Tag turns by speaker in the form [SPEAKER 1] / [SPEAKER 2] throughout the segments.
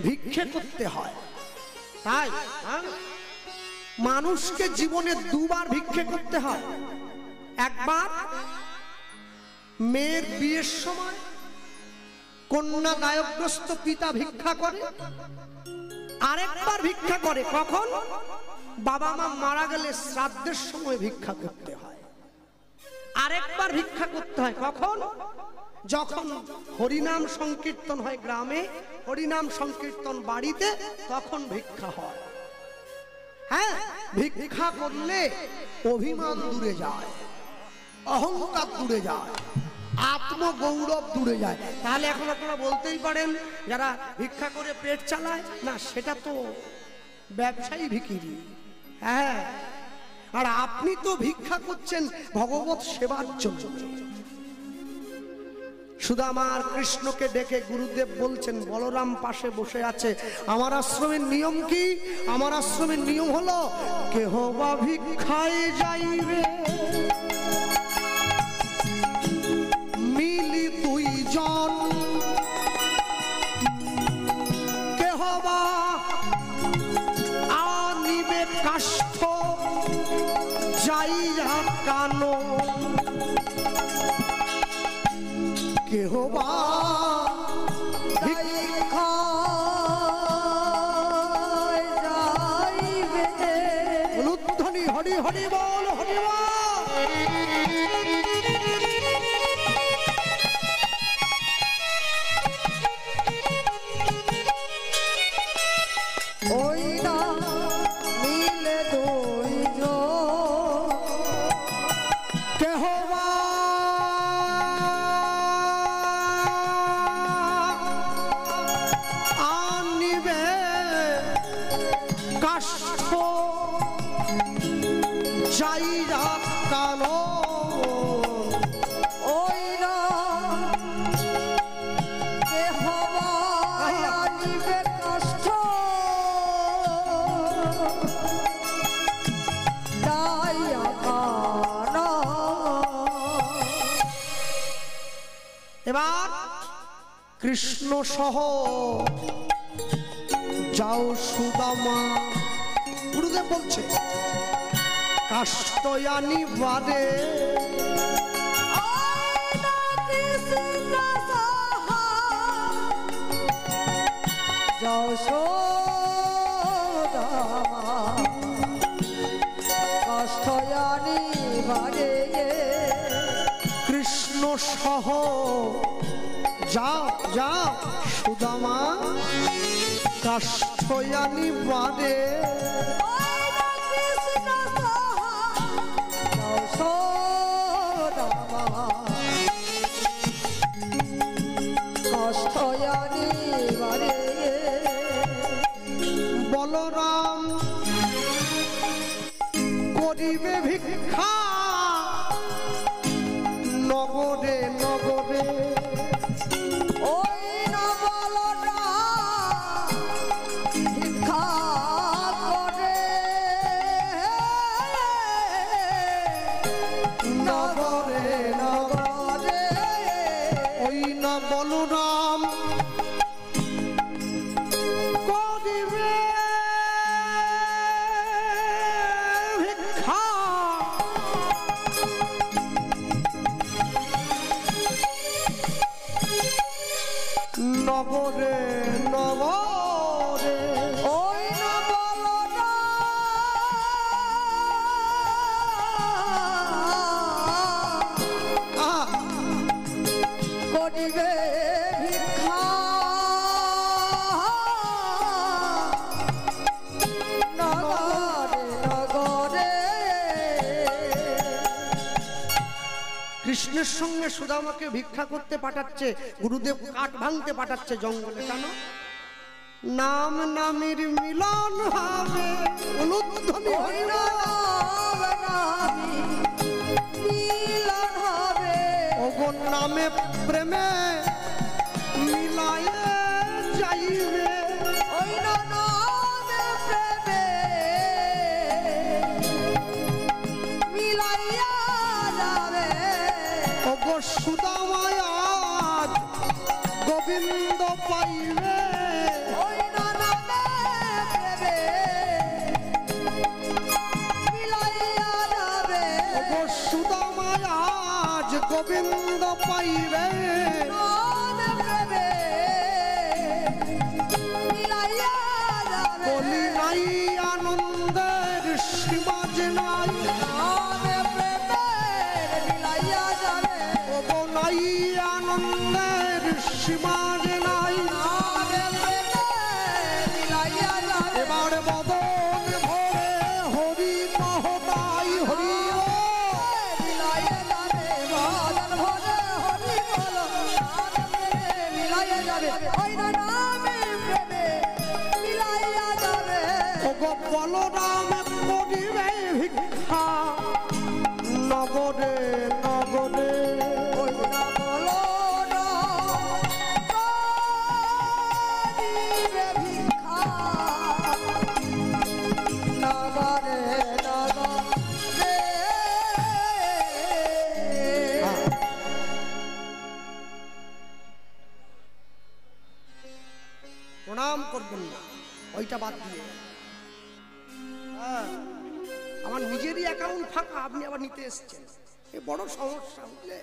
[SPEAKER 1] ভিক্ষে করতে হয়। তাই মানুষকে জীবনে দুবার ভিক্ষে করতে হয়। একবার মেয়ের বিয়ের সময় কন্যা দায়গ্রস্ত পিতা ভিক্ষা করে, আরেকবার ভিক্ষা করে কখন? বাবা মা মারা গেলে শ্রাদ্ধের সময় ভিক্ষা করতে হয়। আরেকবার ভিক্ষা করতে হয় কখন? যখন হরিনাম সংকীর্তন হয় গ্রামে, হরিনাম সংকীর্তন বাড়িতে, তখন ভিক্ষা হয়। হ্যাঁ, ভিক্ষা করলে অভিমান দূরে যায়, অহংকার দূরে যায়, আত্মগৌরব দূরে যায়। তাহলে এখন আপনারা বলতেই পারেন যারা ভিক্ষা করে পেট চালায় না, সেটা তো ব্যবসায়ী ভিখিরি। হ্যাঁ, আর আপনি তো ভিক্ষা করছেন ভগবত সেবার জন্য। সুদামার কৃষ্ণকে ডেকে গুরুদেব বলছেন, বলরাম পাশে বসে আছে, আমার আশ্রমের নিয়ম কি? আমার আশ্রমের নিয়ম হলো কেহ বা ভিক্ষায় যাইবে, মিলি দুইজন, কেহ বা আনিবে কাষ্ঠ যাইয়া কানো, কেহ বা ভিক্ষায় যাইবে। অনুধ্বনি হরি হরি বল, হরি বল। ওই না মিলে দুইজন, কেহ বা আনিবে কাষ্ঠ যাইরা কানো, ওই না কেহ বা আনিবে কাষ্ঠ যাইয়া কানো। এবার কৃষ্ণ সহ যাও সুদামা, গুরুদেব বলছে কাষ্ঠ আনিবারে, যাও সুদামা কাষ্ঠ আনিবারে, কৃষ্ণ সহ যাও যাও সুদামা কাষ্ঠ আনিবারে, কাষ্ঠ আনিবারে। বলরাম করিবে ভিক্ষা নগরে নগরে, ওই না বলরাম ভিক্ষা করে নগরে নগরে, ওই না বলরাম করিবে ভিক্ষা নগরে নগরে, ওই না বলরাম করিবে ভিক্ষা নগরে নগরে। কৃষ্ণের সঙ্গে সুদামাকে ভিক্ষা করতে পাঠাচ্ছে, গুরুদেব কাঠ ভাঙতে পাঠাচ্ছে জঙ্গলে। কেন? নাম নামের মিলন হবে, অনুধ্বনি মিলন হবে, ওগো নামে প্রেমে মিলায়ে যাইবে, ওই না নামে প্রেমে মিলাইয়া যাবে, ওগো সুদামায় গোবিন্দ পাইবে, ওই গোবিন্দ পাইবে বলি নাই আনন্দের সীমা যে নাই নাই আনন্দের সীমা যে নাই এবার বদন ভরে হরি মহতাই হরি বলরাম করিবে ভিক্ষা নগরে নগরে প্রণাম করবেন না, ওইটা বাদ দিয়ে। আমার নিজেরই অ্যাকাউন্ট ফাঁকা, আপনি আবার নিতে এসছেন, এ বড় সমস্যা বুঝলে।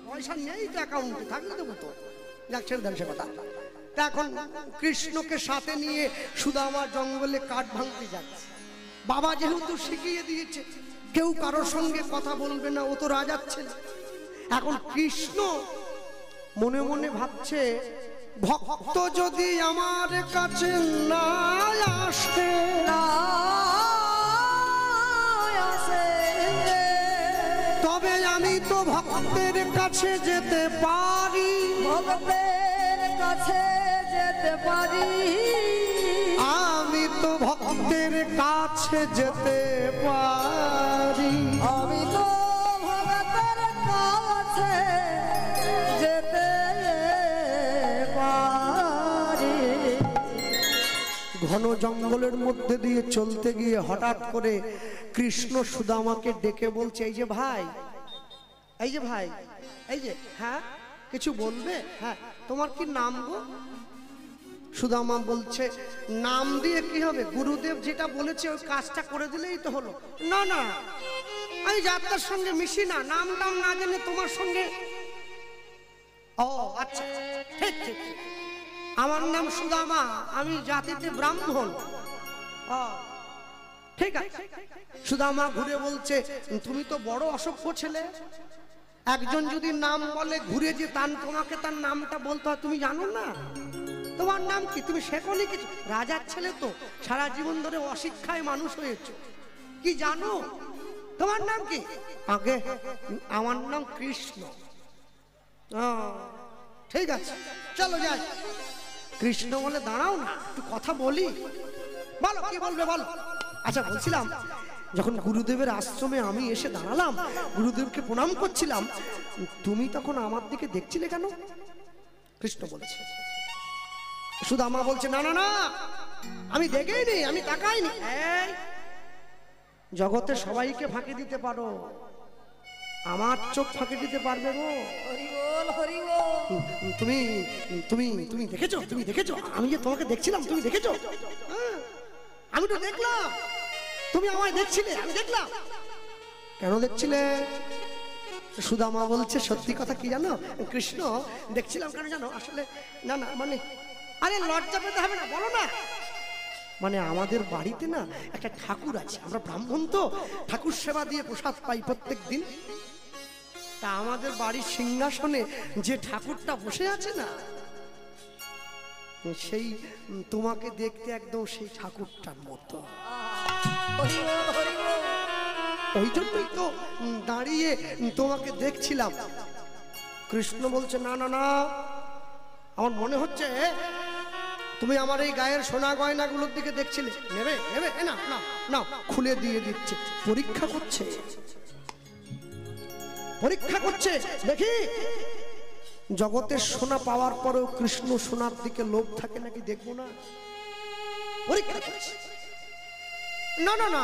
[SPEAKER 1] পয়সা নেই তো অ্যাকাউন্টে, থাকলে দেবো তো। যাক ছেড়ে দেন সে কথা। তা এখন কৃষ্ণকে সাথে নিয়ে সুদামা জঙ্গলে কাঠ ভাঙতে যাচ্ছে। বাবা যেহেতু শিখিয়ে দিয়েছে কেউ কারোর সঙ্গে কথা বলবে না, ও তো রাজার ছেলে। এখন কৃষ্ণ মনে মনে ভাবছে, ভক্ত যদি আমার কাছে না আসে তবে আমি তো ভক্তের কাছে যেতে পারি,
[SPEAKER 2] ভক্তের কাছে যেতে পারি,
[SPEAKER 1] আমি তো ভক্তের কাছে যেতে পারি,
[SPEAKER 2] আমি তো ভক্তের কাছে যেতে পারি।
[SPEAKER 1] ঘন জঙ্গলের মধ্যে দিয়ে চলতে গিয়ে হঠাৎ করে কৃষ্ণ সুদামাকে ডেকে বলছে, এই যে ভাই, এই যে ভাই, এই যে, হ্যাঁ কিছু বলবে? হ্যাঁ, তোমার কি নাম গো? সুদামা বলছে, নাম দিয়ে কি হবে, গুরুদেব যেটা বলেছে ওই কাজটা করে দিলেই তো হলো। না না, আমি যাত্রার সঙ্গে মিশি না, নাম নাম না জেনে তোমার সঙ্গে। ও আচ্ছা, ঠিক ঠিক, আমার নাম সুদামা, আমি জাতিতে ব্রাহ্মণ। ঠিক আছে। সুদামা ঘুরে বলছে, তুমি তো বড় অসভ্য ছেলে, একজন যদি নাম বলে ঘুরে যে তোমাকে তার নামটা বলতে হয়, তুমি জানো না তোমার নাম কি? তুমি শেখোনি কিছু? রাজার ছেলে তো, সারা জীবন ধরে অশিক্ষায় মানুষ হয়েছে, কি জানো? তোমার নাম কি? আগে আমার নাম কৃষ্ণ। ঠিক আছে, চলো যাই। কৃষ্ণ বলে, দাঁড়াও না, একটু কথা বলি। বলো, কি বলবে বলো। আচ্ছা, বলছিলাম যখন গুরুদেবের আশ্রমে আমি এসে দাঁড়ালাম, গুরুদেবকে প্রণাম করছিলাম, তুমি তখন আমার দিকে দেখছিলে কেন? কৃষ্ণ বলেছে। সুদামা বলছে, না না না, আমি দেখিনি, আমি তাকাইনি। জগতে সবাইকে ফাঁকি দিতে পারো, আমার চোখ ফাঁকি দিতে পারবে গো? তুমি তুমি তুমি দেখেছো, তুমি দেখেছো আমি যে তোমাকে দেখছিলাম, তুমি দেখেছো? আমি তো দেখলাম, তুমি আমায় দেখছিলে, আমি দেখলাম। কেন দেখছিলে? সুদামা বলছে, সত্যি কথা কি জানো কৃষ্ণ, দেখছিলাম কেন জানো? আসলে না না, মানে, আরে লজ্জা পেতে হবে না, বলো না। মানে আমাদের বাড়িতে না একটা ঠাকুর আছে, আমরা ব্রাহ্মণ তো, ঠাকুর সেবা দিয়ে প্রসাদ পাই প্রত্যেক দিন। তা আমাদের বাড়ির সিংহাসনে যে ঠাকুরটা বসে আছে না, সেই তোমাকে দেখতে একদম সেই ঠাকুরটার মতো। ওই জন্যই তো দাঁড়িয়ে তোমাকে দেখছিলাম। কৃষ্ণ বলছে, না না না, আমার মনে হচ্ছে তুমি আমার এই গায়ের সোনা গয়নাগুলোর দিকে দেখছিলে। নেবে নেবে, না না না, খুলে দিয়ে দিচ্ছে। পরীক্ষা করছে, পরীক্ষা করছে, দেখি জগতের সোনা পাওয়ার পরেও কৃষ্ণ সোনার দিকে লোভ থাকে নাকি, দেখবো না। পরীক্ষা করছে। না না না,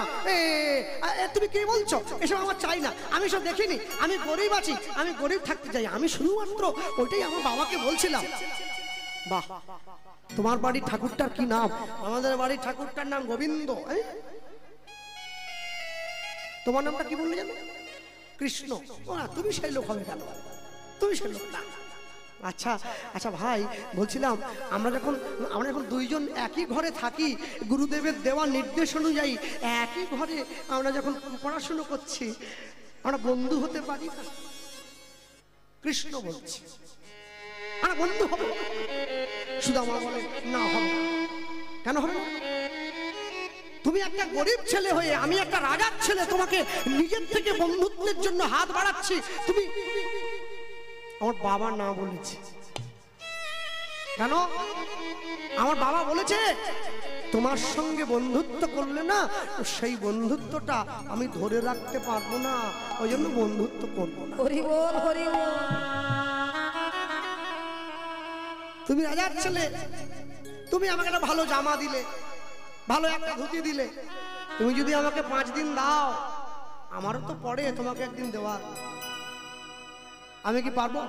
[SPEAKER 1] তুমি কি বলছো? এসব আমার চাই না, আমি সব দেখিনি, আমি গরিব আছি, আমি গরিব থাকতে চাই, আমি শুধুমাত্র ওইটাই আমার বাবাকে বলছিলাম। বাহ, তোমার বাড়ির ঠাকুরটার কি নাম? আমাদের বাড়ির ঠাকুরটার নাম গোবিন্দ। তোমার নামটা কি বললে জানো? কৃষ্ণ, ও না, তুমি সেই লোক হবে কেন? তুমি সেই লোক না। আচ্ছা আচ্ছা ভাই, বলছিলাম আমরা যখন দুইজন একই ঘরে থাকি, গুরুদেবের দেওয়া নির্দেশ অনুযায়ী একই ঘরে আমরা যখন পড়াশুনো করছি, আমরা বন্ধু হতে পারি না? কৃষ্ণ বলছে আমরা বন্ধু হব। সুদামা বলে না, হবে না। কেন হবে না? তুমি একটা গরিব ছেলে হয়ে আমি একটা রাজার ছেলে, তোমাকে নিজের থেকে বন্ধুত্বের জন্য হাত বাড়াচ্ছি, তুমি আমার বাবা না বলেছে। কেন? আমার বাবা বলেছে তোমার সঙ্গে বন্ধুত্ব করলে না সেই বন্ধুত্বটা আমি ধরে রাখতে পারবো না, ওই জন্য বন্ধুত্ব করবো না।
[SPEAKER 2] হরি বল, হরি বল।
[SPEAKER 1] তুমি রাজার ছেলে, তুমি আমাকে একটা ভালো জামা দিলে, ভালো একটা ধুতি দিলে, তুমি যদি আমাকে 5 দিন দাও, আমারও তো পড়ে তোমাকে একদিন দেওয়ার, আমি কি পারবো?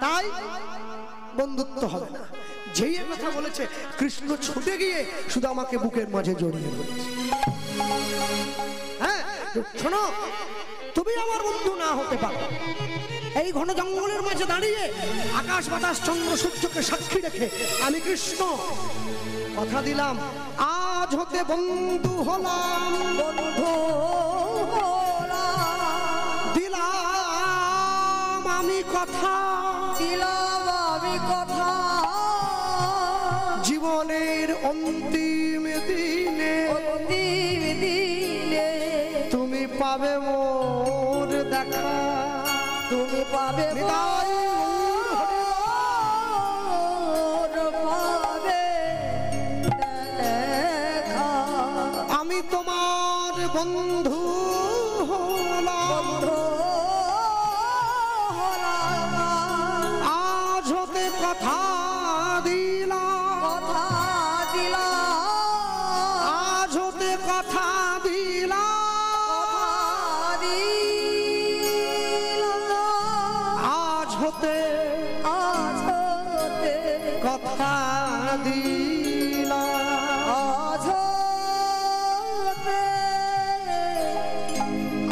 [SPEAKER 1] তাই বন্ধুত্ব হবে না। যেই কথা বলেছে, কৃষ্ণ ছুটে গিয়ে শুধু আমাকে বুকের মাঝে জড়িয়ে ধরেছে। হ্যাঁ শোনো, তুমি আমার বন্ধু না হতে পারো। এই ঘন জঙ্গলের মাঝে দাঁড়িয়ে আকাশ বাতাস চন্দ্র সূর্যকে সাক্ষী রেখে আমি কৃষ্ণ কথা দিলাম, আজ হতে বন্ধু হলাম,
[SPEAKER 2] বন্ধু
[SPEAKER 1] দিলাম আমি কথা,
[SPEAKER 2] দিলাম আমি কথা,
[SPEAKER 1] জীবনের অন্তিম দিনে
[SPEAKER 2] অন্তিম দিনে
[SPEAKER 1] তুমি পাবে মোর দেখা,
[SPEAKER 2] তুমি পাবে
[SPEAKER 1] নিতাই
[SPEAKER 2] মোর পাবে দেখা।
[SPEAKER 1] আমি তোমার বন্ধু হলাম,
[SPEAKER 2] বন্ধু হলাম,
[SPEAKER 1] আজ হতে কথা দিলাম,
[SPEAKER 2] কথা দিলাম,
[SPEAKER 1] আজ হতে কথা দিলাম, আজ হতে
[SPEAKER 2] আজ হতে
[SPEAKER 1] কথা দিলাম।
[SPEAKER 2] আজ হতে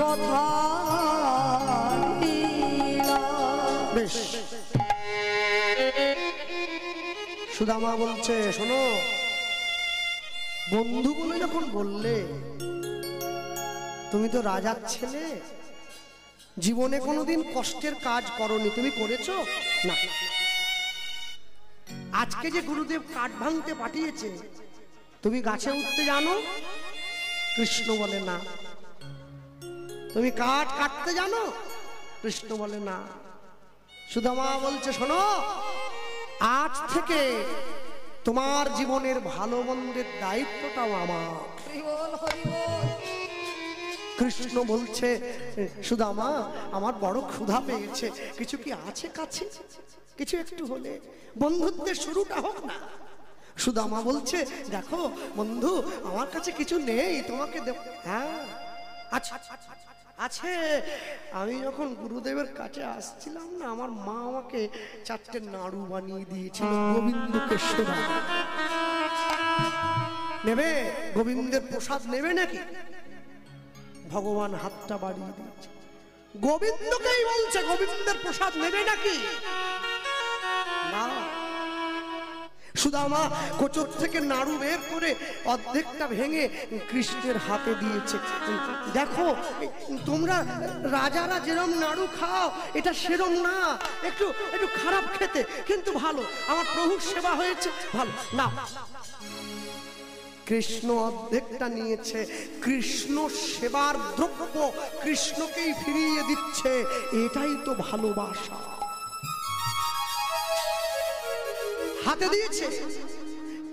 [SPEAKER 2] কথা দিলাম।
[SPEAKER 1] বেশ, সুদামা বলছে শোনো, বন্ধুগুলো যখন বললে তুমি তো রাজার ছেলে, জীবনে কোনোদিন কষ্টের কাজ করনি, তুমি করেছো না? আজকে যে গুরুদেব কাঠ ভাঙতে পাঠিয়েছে, তুমি গাছে উঠতে জানো? কৃষ্ণ বলে না। তুমি কাঠ কাটতে জানো? কৃষ্ণ বলে না। সুদামা বলছে শোনো, আজ থেকে তোমার জীবনের ভালো মন্দের দায়িত্বটাও আমার।
[SPEAKER 2] হরি বল, হরি বল।
[SPEAKER 1] কৃষ্ণ বলছে সুদামা, আমার বড় ক্ষুধা পেয়েছে, কিছু কি আছে কাছে? কিছু একটু হলে বন্ধুত্বের শুরুটা হোক না। সুদামা বলছে দেখো বন্ধু, আমার কাছে কিছু নেই, তোমাকে দেব। হ্যাঁ আচ্ছা আছে। আমি যখন গুরুদেবের কাছে আসছিলাম না, আমার মা আমাকে 4টে নাড়ু বানিয়ে দিয়েছিল গোবিন্দকে সেবা। নেবে? গোবিন্দের প্রসাদ নেবে নাকি? ভগবান হাতটা বাড়িয়ে দিয়েছে, গোবিন্দকেই বলছে গোবিন্দের প্রসাদ নেবে নাকি? না। সুদামা কোচর থেকে নাড়ু বের করে অর্ধেকটা ভেঙে কৃষ্ণের হাতে দিয়েছে। দেখো তোমরা রাজারা যেরম নাড়ু খাও, এটা সেরম না, একটু একটু খারাপ খেতে, কিন্তু ভালো, আমার প্রভুর সেবা হয়েছে, ভালো না। কৃষ্ণ অর্ধেকটা নিয়েছে, কৃষ্ণ সেবার দ্রব্য কৃষ্ণকেই ফিরিয়ে দিচ্ছে, এটাই তো ভালোবাসা। হাতে দিয়েছে,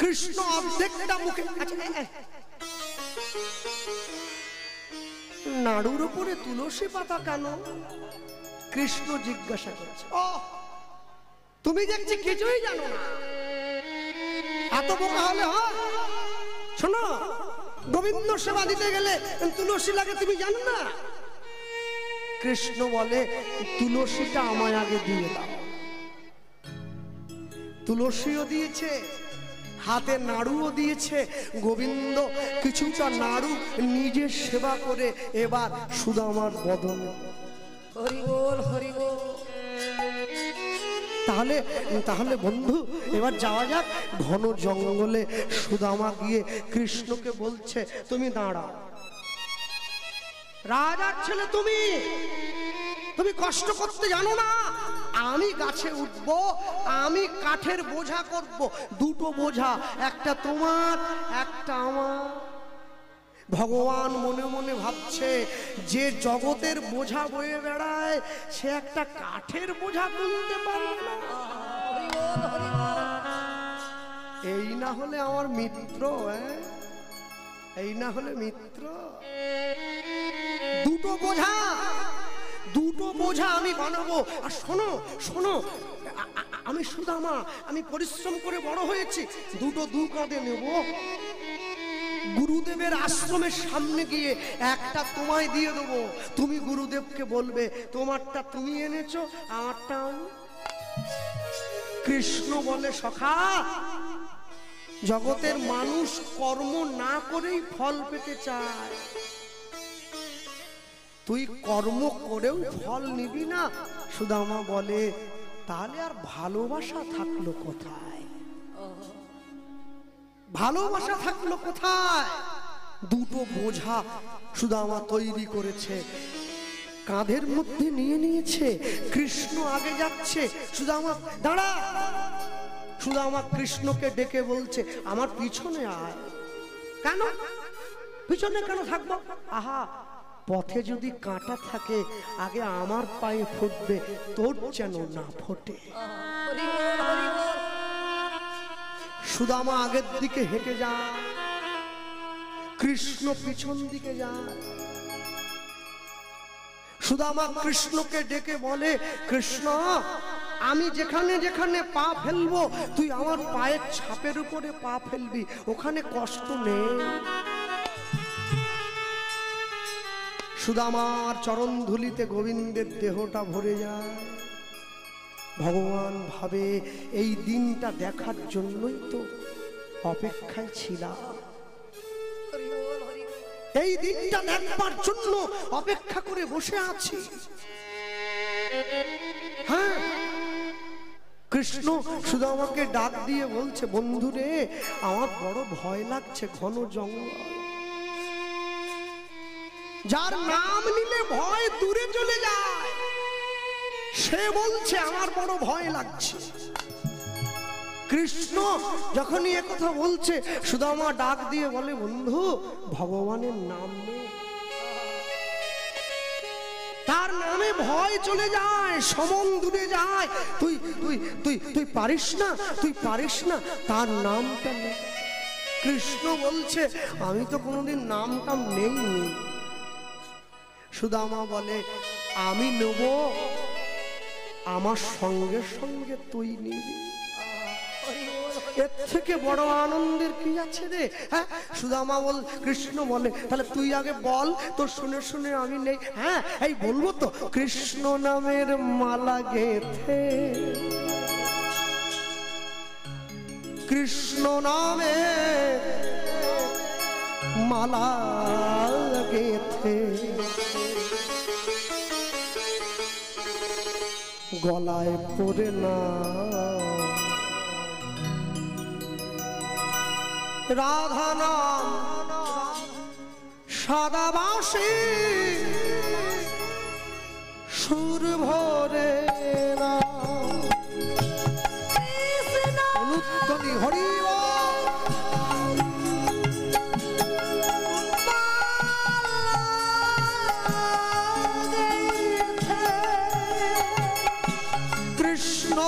[SPEAKER 1] কৃষ্ণ অর্ধেকটা মুখে। আচ্ছা, নাড়ুর উপরে তুলসী পাতা কেন? কৃষ্ণ জিজ্ঞাসা করছে। ও, তুমি দেখছি কিছুই জানো না, এত বোকা হলে হয়? শোনো, গোবিন্দ সেবা দিতে গেলে তুলসী লাগে, তুমি জানো না? কৃষ্ণ বলে তুলসীটা আমায় আগে দিয়ে দাও। তুলসীও দিয়েছে, হাতে নাড়ুও দিয়েছে। গোবিন্দ কিছুটা নাড়ু নিজে সেবা করে এবার সুদামার বদনে।
[SPEAKER 2] হরি বল হরি বল।
[SPEAKER 1] তাহলে তাহলে বন্ধু এবার যাওয়া যাক ঘন জঙ্গলে। সুদামা গিয়ে কৃষ্ণকে বলছে, তুমি দাঁড়াও, রাজার ছেলে তুমি, তুমি কষ্ট করতে জানো না? আমি গাছে উঠবো, আমি কাঠের বোঝা করব, দুটো বোঝা, একটা তোমার একটা আমার। ভগবান মনে মনে ভাবছে, যে জগতের বোঝা বয়ে বেড়ায় সে একটা কাঠের বোঝা তুলতে পারে না।
[SPEAKER 2] হরি বল হরি বল।
[SPEAKER 1] এই না হলে আমার মিত্র, এই না হলে মিত্র। দুটো বোঝা, দুটো বোঝা আমি বানাবো। আর শোনো শোনো, আমি সুদামা, আমি পরিশ্রম করে বড় হয়েছি, দুটো দু কাঁধে নেব। গুরুদেবের আশ্রমের সামনে গিয়ে একটা তোমায় দিয়ে দেবো। তুমি গুরুদেবকে বলবে তোমারটা তুমি এনেছো, আমারটা আমি। কৃষ্ণ বলে, সখা, জগতের মানুষ কর্ম না করেই ফল পেতে চায়, তুই কর্ম করেও ফল নিবি না। সুদামা বলে, তাহলে আর ভালোবাসা থাকলো কোথায়? ভালোবাসা থাকলো কোথায়? দুটো বোঝা সুদামা তৈরি করেছে, কাঁধের মধ্যে নিয়ে নিয়েছে। কৃষ্ণ আগে যাচ্ছে, সুদামা দাঁড়া। সুদামা কৃষ্ণকে ডেকে বলছে, আমার পিছনে আয়। কেন পিছনে কেন থাকবো? আহা, পথে যদি কাঁটা থাকে আগে আমার পায়ে ফুটবে, তোর যেন না ফোটে।
[SPEAKER 2] হরি বল হরি বল।
[SPEAKER 1] সুদামা আগের দিকে হেঁটে যায়, কৃষ্ণ পিছন দিকে যায়। সুদামা কৃষ্ণকে ডেকে বলে, কৃষ্ণ, আমি যেখানে যেখানে পা ফেলবো তুই আমার পায়ের ছাপের উপরে পা ফেলবি, ওখানে কষ্ট নেই। সুদামার চরণ ধুলিতে গোবিন্দের দেহটা ভরে যায়। ভগবান ভাবে, এই দিনটা দেখার জন্যই তো অপেক্ষায় ছিলাম,
[SPEAKER 2] হরি বল হরি বল।
[SPEAKER 1] এই দিনটা দেখবার জন্য অপেক্ষা করে বসে আছি। হ্যাঁ, কৃষ্ণ সুদামাকে ডাক দিয়ে বলছে, বন্ধুরে, আমার বড় ভয় লাগছে, ঘন জঙ্গল, যার নাম নিলে ভয় দূরে চলে যায়, সে বলছে আমার বড় ভয় লাগছে। কৃষ্ণ যখনই একথা বলছে, সুদামা ডাক দিয়ে বলে, বন্ধু, ভগবানের নাম নেই, তার নামে ভয় চলে যায়, সমন দূরে যায়। তুই তুই তুই তুই পারিস না, তুই পারিস না, তার নামটা নেই। কৃষ্ণ বলছে, আমি তো কোনোদিন নামটা নেইনি। সুদামা বলে, আমি নেব, আমার সঙ্গে সঙ্গে তুই নিবি। এর থেকে বড় আনন্দের কি আছে রে? হ্যাঁ, সুদামা বল, কৃষ্ণ বলে, তাহলে তুই আগে বল, তোর শুনে শুনে আমি নেই। হ্যাঁ, এই বলবো তো, কৃষ্ণ নামের মালা গেথে, কৃষ্ণ নামের মালা গেথে, গলায় পড়ে না রাধা নাম, সাদা বাঁশি সুর ভরে না, অনুত্তনি হরি কৃষ্ণ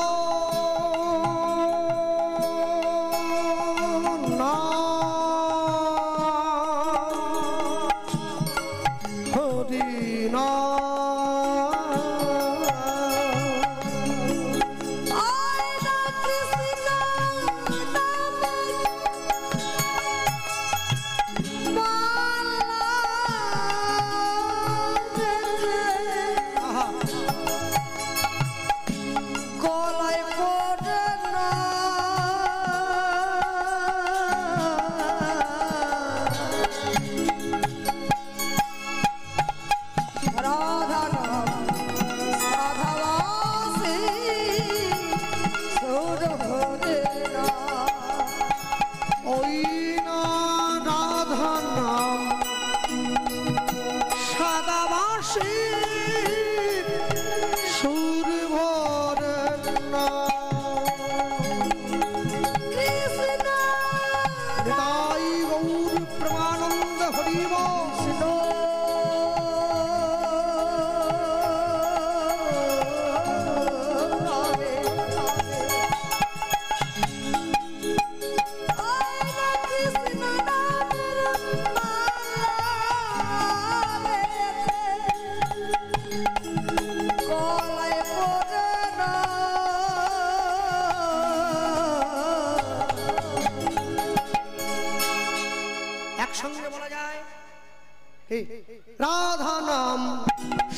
[SPEAKER 1] রাধা নাম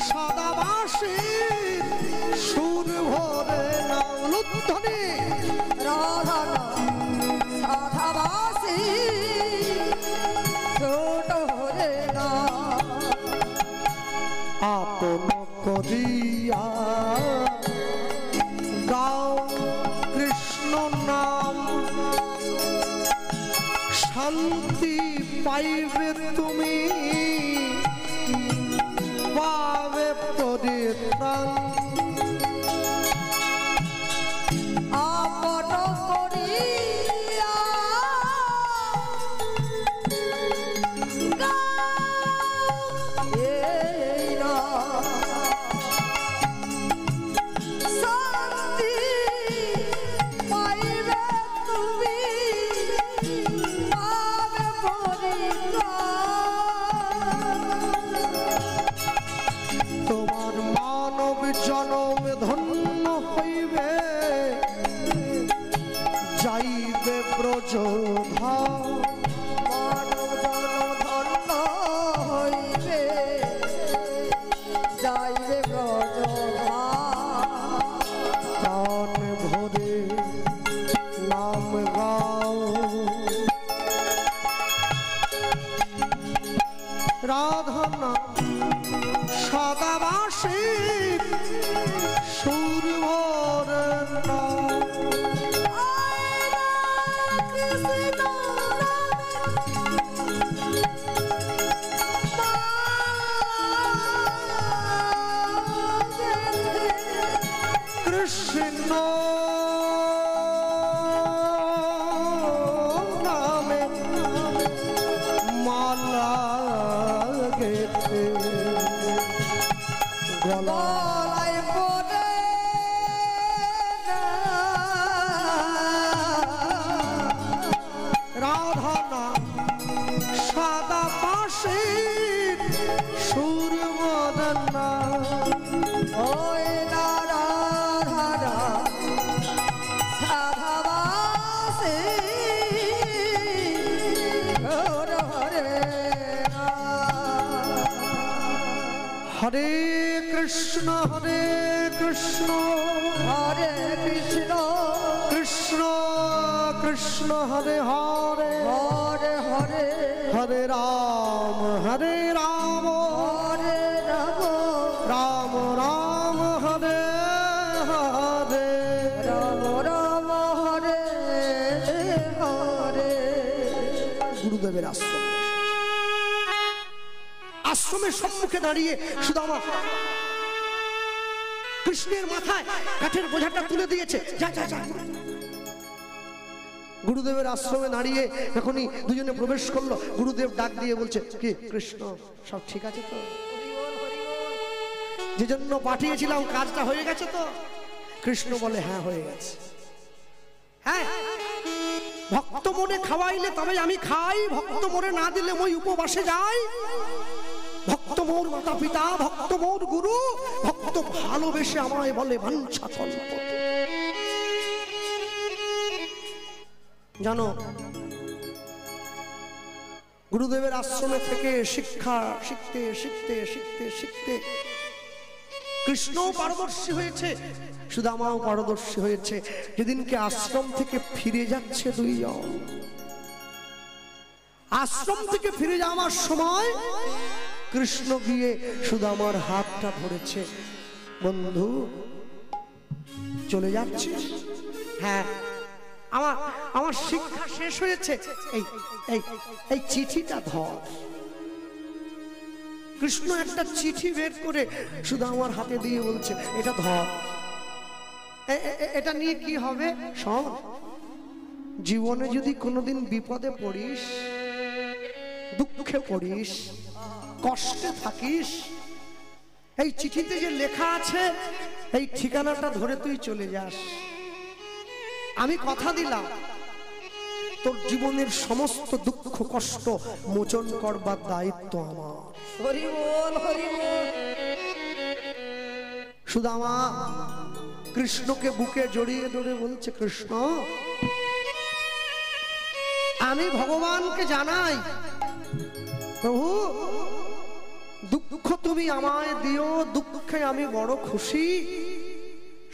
[SPEAKER 1] সদাবাসী সুর ভরে নাম লুদ্ধনে
[SPEAKER 2] রাধা সাধাবাসী ছোট হরে না
[SPEAKER 1] আপন করিয়া গাও কৃষ্ণ নাম শান্তি পাইবে তুমি পাবে পরিত্রাণ
[SPEAKER 2] আপন করিয়া এই না শান্তি পাইবে তুমি পাবে পরিত্রাণ
[SPEAKER 1] তোমার মানব জনম ধন্য হইবে যাইবে ব্রজধা
[SPEAKER 2] মানব জনম ধন্য হইবে যাইবে ব্রজধাম
[SPEAKER 1] প্রাণ ভরে নাম গাও রাধা নাম সদাবাসী সুর ভরে নাম কৃষ্ণ নামে মালা গেতে গলা
[SPEAKER 2] গলায় পড়ে
[SPEAKER 1] রাধা নাম সাদা পাশে সুর বদনা
[SPEAKER 2] ওই না রাধা সাধাবাসী হরে হরে
[SPEAKER 1] হরে কৃষ্ণ হরে কৃষ্ণ
[SPEAKER 2] হরে কৃষ্ণ
[SPEAKER 1] কৃষ্ণ কৃষ্ণ হরে হরে
[SPEAKER 2] হরে হরে
[SPEAKER 1] হরে রাম হরে রাম
[SPEAKER 2] হরে রাম
[SPEAKER 1] রাম রাম হরে হরে
[SPEAKER 2] রাম রাম হরে হরে
[SPEAKER 1] গুরুদেবের আশ্রমের সম্মুখে দাঁড়িয়ে সুদামা কৃষ্ণের মাথায় কাঠের বোঝাটা তুলে দিয়েছে। যা যা যা। গুরুদেবের আশ্রমে দাঁড়িয়ে এখনই দুজনে প্রবেশ করলো। গুরুদেব ডাক দিয়ে বলছে, কি কৃষ্ণ সব ঠিক আছে তো? যে জন্য পাঠিয়েছিলাম কাজটা হয়ে গেছে তো? কৃষ্ণ বলে, হ্যাঁ হয়ে গেছে। হ্যাঁ, ভক্ত মনে খাওয়াইলে তবে আমি খাই, ভক্ত মনে না দিলে মই উপবাসে যাই। ভক্ত মোর মাতা পিতা, ভক্ত মোর গুরু, ভক্ত ভালোবেসে আমায় বলে বাঞ্ছা কল্প। জানো, গুরুদেবের আশ্রমে থেকে শিক্ষা শিখতে শিখতে শিখতে শিখতে কৃষ্ণও পারদর্শী হয়েছে, সুদামাও পারদর্শী হয়েছে। যেদিনকে আশ্রম থেকে ফিরে যাচ্ছে দুইজন, আশ্রম থেকে ফিরে যাওয়ার সময় কৃষ্ণ গিয়ে সুদামার হাতটা ধরেছে। বন্ধু চলে যাচ্ছিস? হ্যাঁ, আমার শিক্ষা শেষ হয়েছে, এই এই এই চিঠিটা ধর। কৃষ্ণ একটা চিঠি বের করে সুদামার হাতে দিয়ে বলছে, এটা ধর, এটা নিয়ে কি হবে শোন। জীবনে যদি কোনোদিন বিপদে পড়িস, দুঃখে পড়িস, কষ্টে থাকিস, এই চিঠিতে যে লেখা আছে এই ঠিকানাটা ধরে তুই চলে যাস। আমি কথা দিলাম তোর জীবনের সমস্ত দুঃখ কষ্ট মোচন করবার দায়িত্ব আমার।
[SPEAKER 2] হরি বল হরি বল।
[SPEAKER 1] সুদামা কৃষ্ণকে বুকে জড়িয়ে ধরে বলছে, কৃষ্ণ আমি ভগবানকে জানাই, প্রভু দুঃখ তুমি আমায় দিও, দুঃখে আমি বড় খুশি,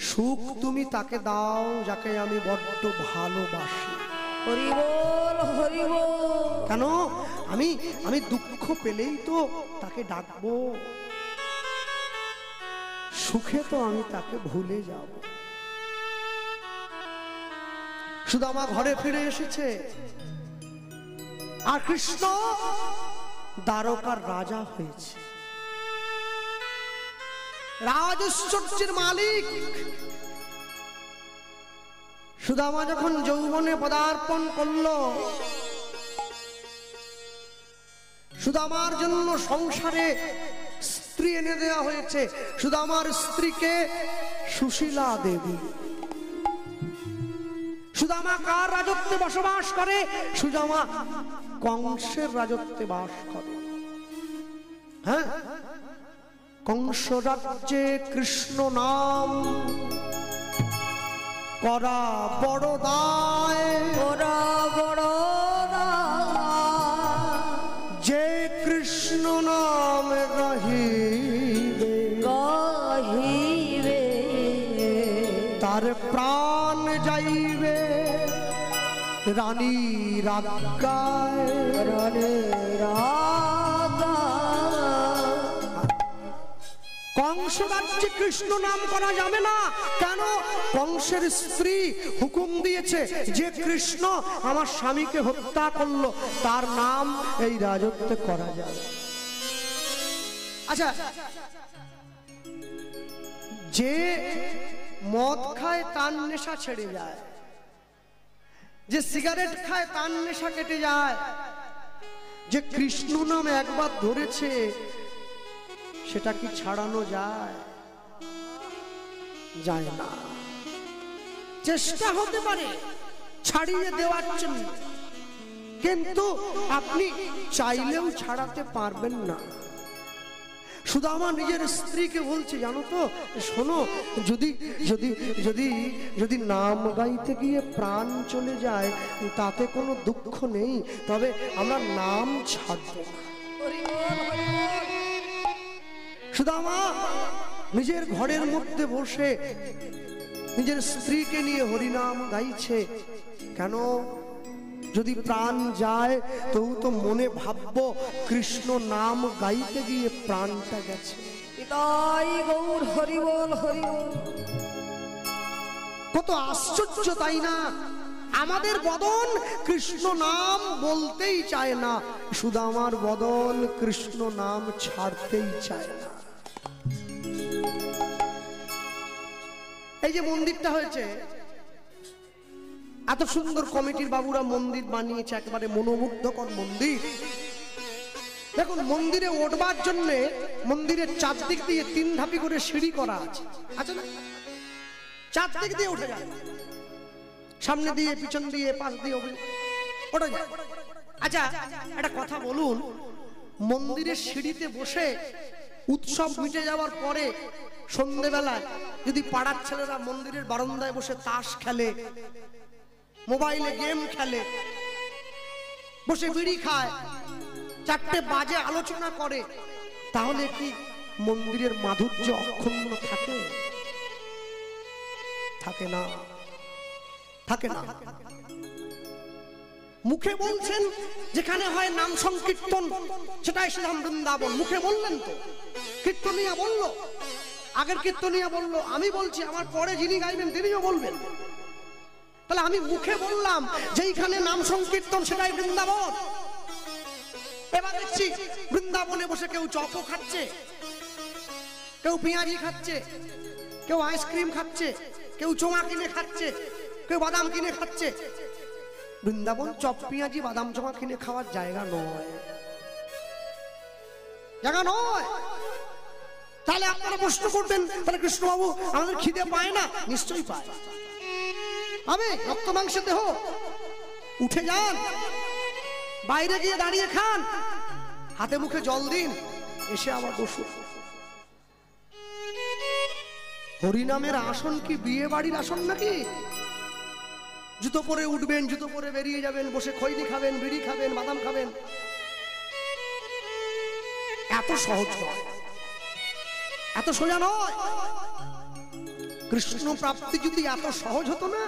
[SPEAKER 1] সুখ তুমি তাকে দাও যাকে আমি বড্ড ভালোবাসি।
[SPEAKER 2] হরি বল হরি বল।
[SPEAKER 1] কেন আমি দুঃখ পেলেই তো তাকে ডাকবো, সুখে তো আমি তাকে ভুলে যাব। সুদামা ঘরে ফিরে এসেছে, আর কৃষ্ণ দ্বারকার রাজা হয়েছে, রাজৈশ্বর্যের মালিক। সুদামা যখন যৌবনে পদার্পণ করলো, সুদামার জন্য সংসারে স্ত্রী এনে দেওয়া হয়েছে। সুদামার স্ত্রীকে সুশীলা দেবী। সুদামা কার রাজত্বে বসবাস করে? সুদামা কংসের রাজত্বে বাস করে। হ্যাঁ, কংস রাজ্যে কৃষ্ণ নাম করা বড় দায়,
[SPEAKER 2] করা বড়
[SPEAKER 1] যে কৃষ্ণ নাম গাহিবে,
[SPEAKER 2] গাহিবে
[SPEAKER 1] তার প্রাণ যাইবে রানী রাজ্ঞায়,
[SPEAKER 2] রানে রাগা।
[SPEAKER 1] কংস রাজ্যে কৃষ্ণ নাম করা যাবে না। কেন? কংসের স্ত্রী হুকুম দিয়েছে, যে কৃষ্ণ আমার স্বামীকে হত্যা করলো তার নাম এই রাজত্বে করা যাবে। আচ্ছা, যে মদ খায় তার নেশা ছেড়ে যায়, যে সিগারেট খায় তার নেশা কেটে যায়, যে কৃষ্ণ নাম একবার ধরেছে সেটা কি ছাড়ানো যায়? যায় না। চেষ্টা হতে পারে ছাড়িয়ে দেওয়ার জন্য, কিন্তু আপনি চাইলেও ছাড়াতে পারবেন না। সুদামা নিজের স্ত্রীকে বলছে, জানো তো, শোনো, যদি যদি যদি যদি নাম গাইতে গিয়ে প্রাণ চলে যায় তাতে কোনো দুঃখ নেই, তবে আমরা নাম ছাড়ব না। সুদামা নিজের ঘরের মধ্যে বসে নিজের স্ত্রীকে নিয়ে হরিনাম গাইছে। কেন? যদি প্রাণ যায় তবু তো মনে ভাববো কৃষ্ণ নাম গাইতে গিয়ে প্রাণটা গেছে।
[SPEAKER 2] তাই গৌর হরি বল হরি বল।
[SPEAKER 1] কত আশ্চর্য, তাই না? আমাদের বদন কৃষ্ণ নাম বলতেই চায় না, সুদামার বদন কৃষ্ণ নাম ছাড়তেই চায় না। এই যে মন্দিরটা হয়েছে, এত সুন্দর কমিটির বাবুরা মন্দির বানিয়েছে, একেবারে মনোমুগ্ধকর মন্দির। দেখুন, মন্দিরে উঠবার জন্য মন্দিরের চারদিক দিয়ে 3 ধাপি করে সিঁড়ি করা আছে, আছে না? চারদিক দিয়ে উঠে যায়, সামনে দিয়ে, পিছন দিয়ে, পাশ দিয়ে ওঠা যায়। আচ্ছা, একটা কথা বলুন, মন্দিরের সিঁড়িতে বসে উৎসব মিটে যাওয়ার পরে সন্ধ্যেবেলায় যদি পাড়ার ছেলেরা মন্দিরের বারান্দায় বসে তাস খেলে, মোবাইলে গেম খেলে, বসে বিড়ি খায়, 4টে বাজে আলোচনা করে, তাহলে কি মন্দিরের মাধুর্য অক্ষুণ্ণ থাকে? থাকে না, থাকে না। মুখে বলছেন যেখানে হয় নাম সংকীর্তন, সেটাই শ্রীধাম বৃন্দাবন। মুখে বললেন তো, কীর্তনিয়া বলল, আগের কীর্তনিয়া বলল, আমি বলছি, আমার পরে যিনি গাইবেন তিনিও বলবেন। তাহলে আমি মুখে বললাম যেইখানে নাম সংকীর্তন সেটাই বৃন্দাবন। এবার দেখছি বৃন্দাবনে বসে কেউ চপও খাচ্ছে, কেউ পেঁয়াজি খাচ্ছে, কেউ আইসক্রিম খাচ্ছে, কেউ চোঙা কিনে খাচ্ছে, কেউ বাদাম কিনে খাচ্ছে। বৃন্দাবন চপ পেঁয়াজি বাদাম চোঙা কিনে খাওয়ার জায়গা নয়, জায়গা নয়। তাহলে আপনারা প্রশ্ন করবেন, তাহলে কৃষ্ণবাবু আমাদের খিদে পায় না? নিশ্চয়ই পায়। আমি রক্ত মাংসের দেহ, উঠে যান, বাইরে গিয়ে দাঁড়িয়ে খান, হাতে মুখে জল দিন, এসে আবার বসুন। হরিনামের আসন কি বিয়ে বাড়ির আসন নাকি? জুতো পরে উঠবেন, জুতো পরে বেরিয়ে যাবেন, বসে খৈনি খাবেন, বিড়ি খাবেন, বাদাম খাবেন। এত সহজ নয়, এত সোজা নয়। কৃষ্ণ প্রাপ্তি যদি এত সহজ হতো না,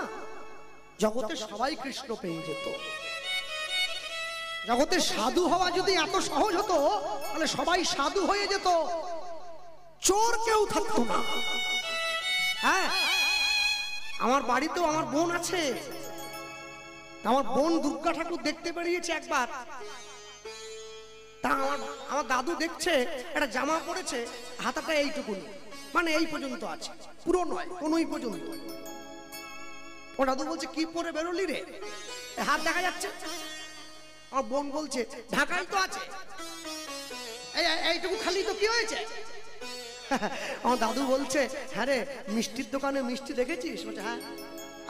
[SPEAKER 1] জগতে সবাই কৃষ্ণ পেয়ে যেত। জগতে সাধু হওয়া যদি এত সহজ হতো, তাহলে সবাই সাধু হয়ে যেত, চোর কেউ থাকতো না। হ্যাঁ, আমার বাড়িতেও আমার বোন আছে। আমার বোন দুর্গা ঠাকুর দেখতে বেরিয়েছে একবার। তা আমার দাদু দেখছে একটা জামা পরেছে, হাতাটা এইটুকু, মানে এই পর্যন্ত আছে, পুরো নয়, কোনই পর্যন্ত। ও দাদু বলছে, কি পরে বেরোলি রে, হাত দেখা যাচ্ছে? আমার বোন বলছে, ঢাকাই তো আছে, এইটুকু খালি তো কি হয়েছে? আমার দাদু বলছে, হ্যাঁ রে, মিষ্টির দোকানে মিষ্টি দেখেছিস? বলছে হ্যাঁ।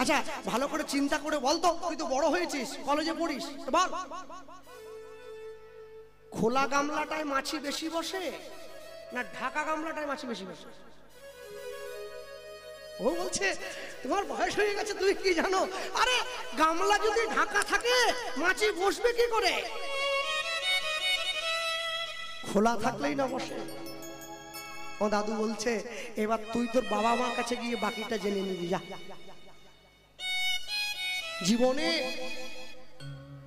[SPEAKER 1] আচ্ছা, ভালো করে চিন্তা করে বলতো, তুই তো বড় হয়েছিস, কলেজে পড়িস, বল, খোলা গামলাটায় মাছি বেশি বসে না ঢাকা গামলাটায় মাছি বেশি বসে? ও বলছে, তোমার বয়স হয়ে গেছে, তুমি কি জানো? আরে গামলা যদি ঢাকা থাকে, মাছি বসবে কি করে? খোলা থাকলেই না বসে। ও দাদু বলছে, এবার তুই তোর বাবা মার কাছে গিয়ে বাকিটা জেনে নিবি, যা। জীবনে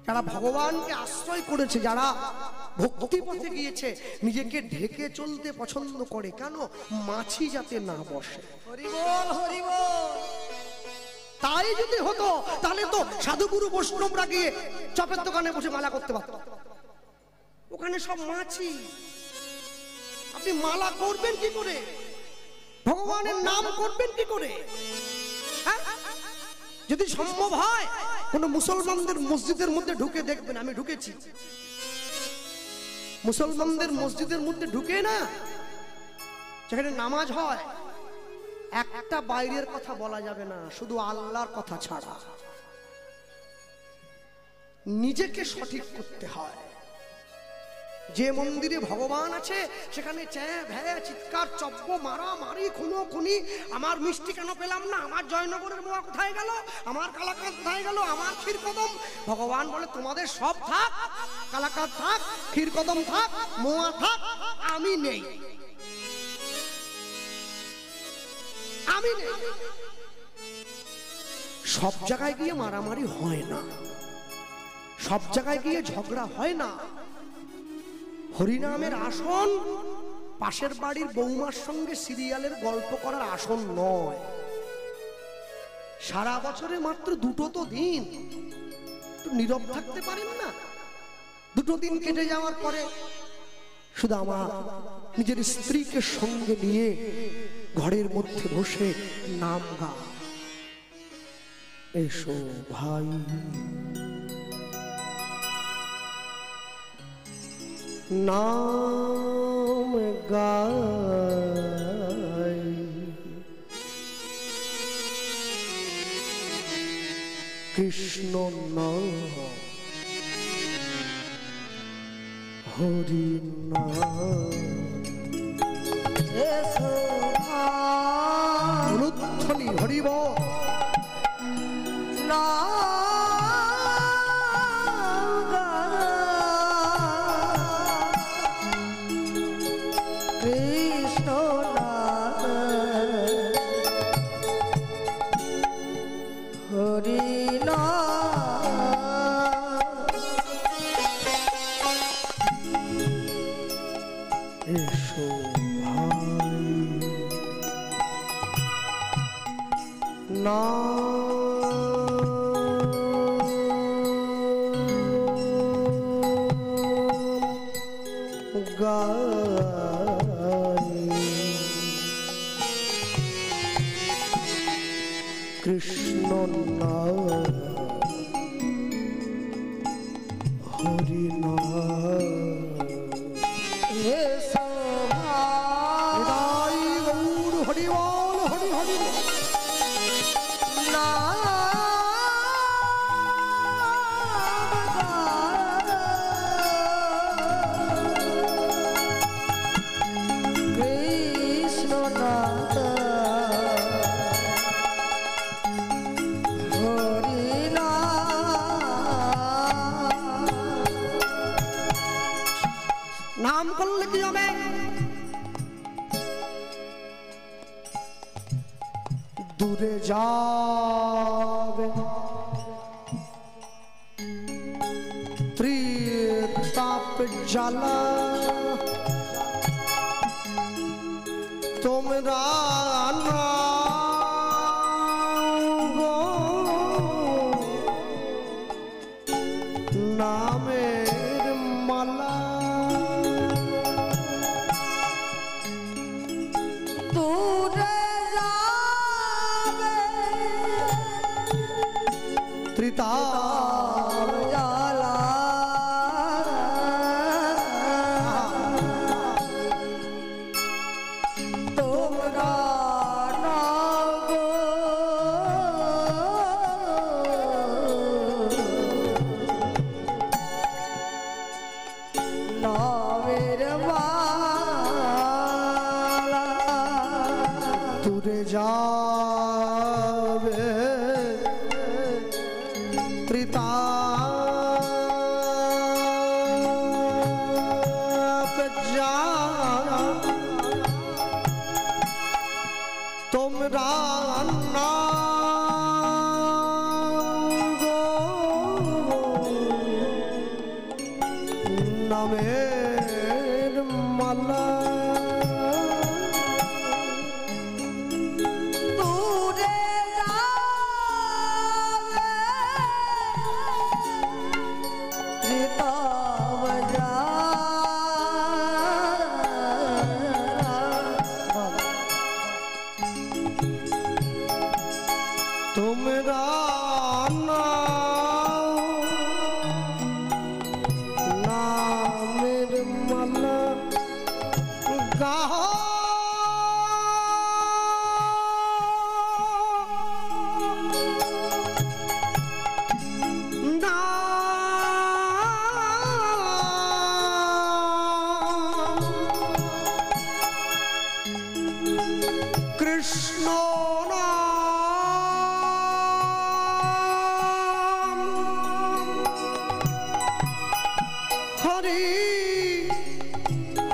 [SPEAKER 1] যারা ভগবানকে আশ্রয় করেছে, যারা ভক্তি পথে গিয়েছে, নিজেকে ঢেকে চলতে পছন্দ করে, কেন? মাছি যাতে না বসে।
[SPEAKER 2] হরি বল, হরি বল।
[SPEAKER 1] তাই যদি হতো, তাহলে তো সাধুগুরু বৈষ্ণবরা গিয়ে চপের দোকানে বসে মালা করতে পারত। ওখানে সব মাছি, আপনি মালা করবেন কি করে? ভগবানের নাম করবেন কি করে? হ্যাঁ, যদি সম্ভব হয় কোন মুসলমানদের মসজিদের মধ্যে ঢুকে দেখবেন, আমি ঢুকেছি, মুসলমানদের মসজিদের মধ্যে ঢুকে না, যেখানে নামাজ হয়, একটা বাইরের কথা বলা যাবে না, শুধু আল্লাহর কথা ছাড়া। নিজেকে সঠিক করতে হয়। যে মন্দিরে ভগবান আছে, সেখানে চ্যাঁ ভ্যা চিৎকার, চব্য মারামারি, খুনোখুনি, আমার মিষ্টি কেন পেলাম না, আমার জয়নগরের মোয়া কোথায় গেল, আমার কালাকাঁদ কোথায় গেল, আমার ক্ষীরকদম। ভগবান বলে, তোমাদের সব থাক, কালাকাঁদ থাক, ক্ষীরকদম থাক, মোয়া থাক, আমি নেই, আমি নেই। সব জায়গায় গিয়ে মারামারি হয় না, সব জায়গায় গিয়ে ঝগড়া হয় না। হরিনামের আসন পাশের বাড়ির বৌমার সঙ্গে সিরিয়ালের গল্প করার আসন নয়। সারা বছরে মাত্র দুটো তো দিন, নীরব থাকতে পারেন না? দুটো দিন কেটে যাওয়ার পরে শুধু আমার নিজের স্ত্রীকে সঙ্গে নিয়ে ঘরের মধ্যে বসে নাম গা, এসো ভাই নাম গাই, কৃষ্ণ নাম হরি নাম, অনুধ্বনি হরিব
[SPEAKER 2] না
[SPEAKER 1] কৃষ্ণ নাম হরি নাম, গৌর হরি বল, হরি হরি
[SPEAKER 2] না
[SPEAKER 1] নাম করলে কি হবে? দূরে যাবে ত্রিতাপ জ্বালা, তোমরা নামের মালা।
[SPEAKER 2] দূরে যাবে
[SPEAKER 1] ত্রিতাপ
[SPEAKER 2] জ্বালা, তোমরা নামের মালা।
[SPEAKER 1] দূরে যাবে ত্রিতাপ জ্বালা, তোমরা নামের মালা।
[SPEAKER 2] দূরে যাবে ত্রিতাপ জ্বালা,
[SPEAKER 1] তোমরা নামের মালা গাহ। কৃষ্ণ নাম হরি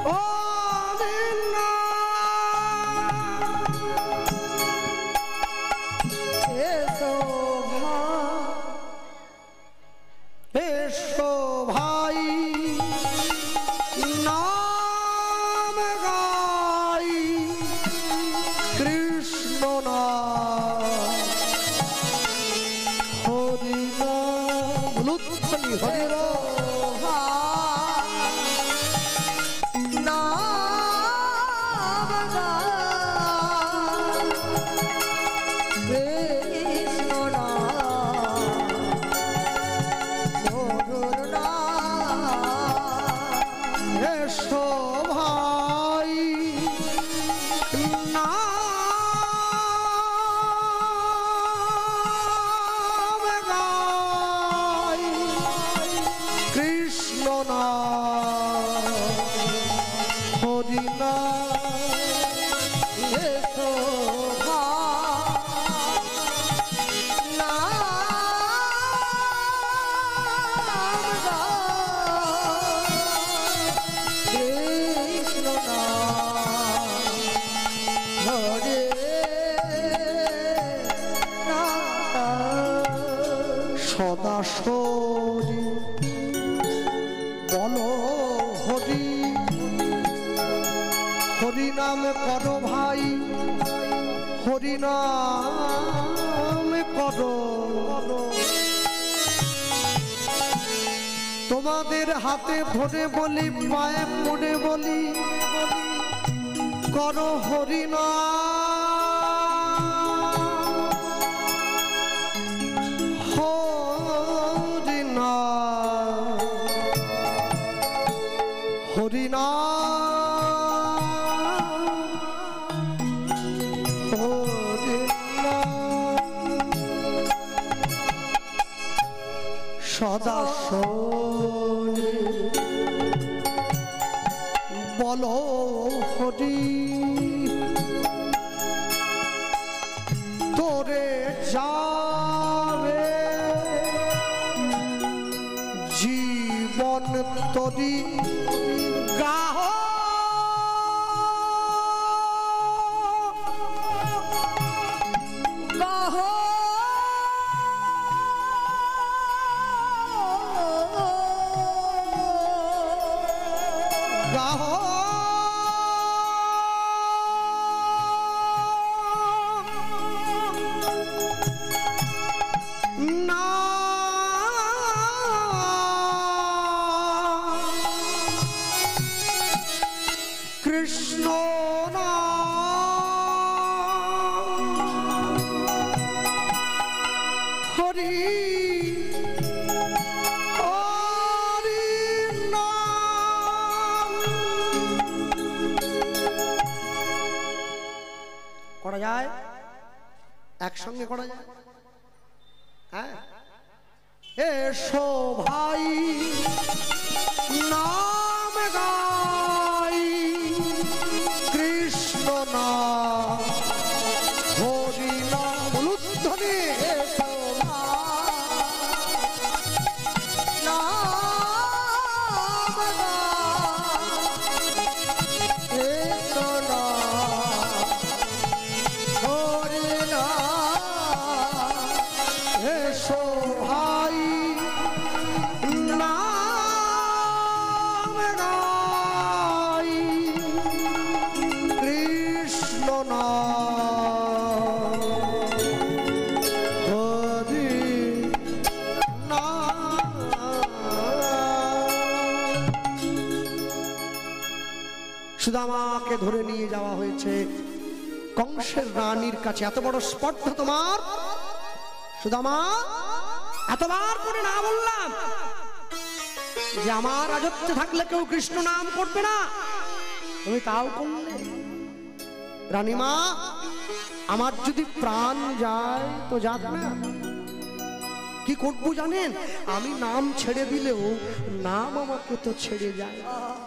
[SPEAKER 1] হরি নাম।
[SPEAKER 2] এসো
[SPEAKER 1] এসো ভাই নাম গাই, কৃষ্ণ নাম হরি নাম। লুৎফলি হরি রাম। এসো ভাই নাম গাই, কৃষ্ণ নাম হরি নাম। এসো সদাসরি বলো হরি, হরি নাম করো ভাই, হরি নাম করো। তোমাদের হাতে ধরে বলি, পায়ে পড়ে বলি, করো হরি নাম, হরি নাম, হরি নাম, হরি নাম। সদা শোনে বলো হরি, তোরে যাবে জীবন তরি গাহ। রাহ না কৃষ্ণ না হরি করা যায়, একসঙ্গে করা যায়। হ্যাঁ, এসো ভাই নাম গাই কৃষ্ণ নাম হরি নাম বলুধ্বনি।
[SPEAKER 2] এসো নাম গাই কৃষ্ণ নাম হরি নাম।
[SPEAKER 1] এসো ভাই নাম গাই কৃষ্ণ নাম হরি নাম। সুদামাকে ধরে নিয়ে যাওয়া হয়েছে কংসের রানীর কাছে। এত বড় স্পর্ধা তোমার সুদামা, এতবার করে না বললাম যে আমার রাজত্বে থাকলে কেউ কৃষ্ণ নাম করবে না, তুমি তাও করলে। রানীমা, আমার যদি প্রাণ যায় তো যাক না, কি করবো জানেন? আমি নাম ছেড়ে দিলেও নাম আমাকে তো ছেড়ে যায়।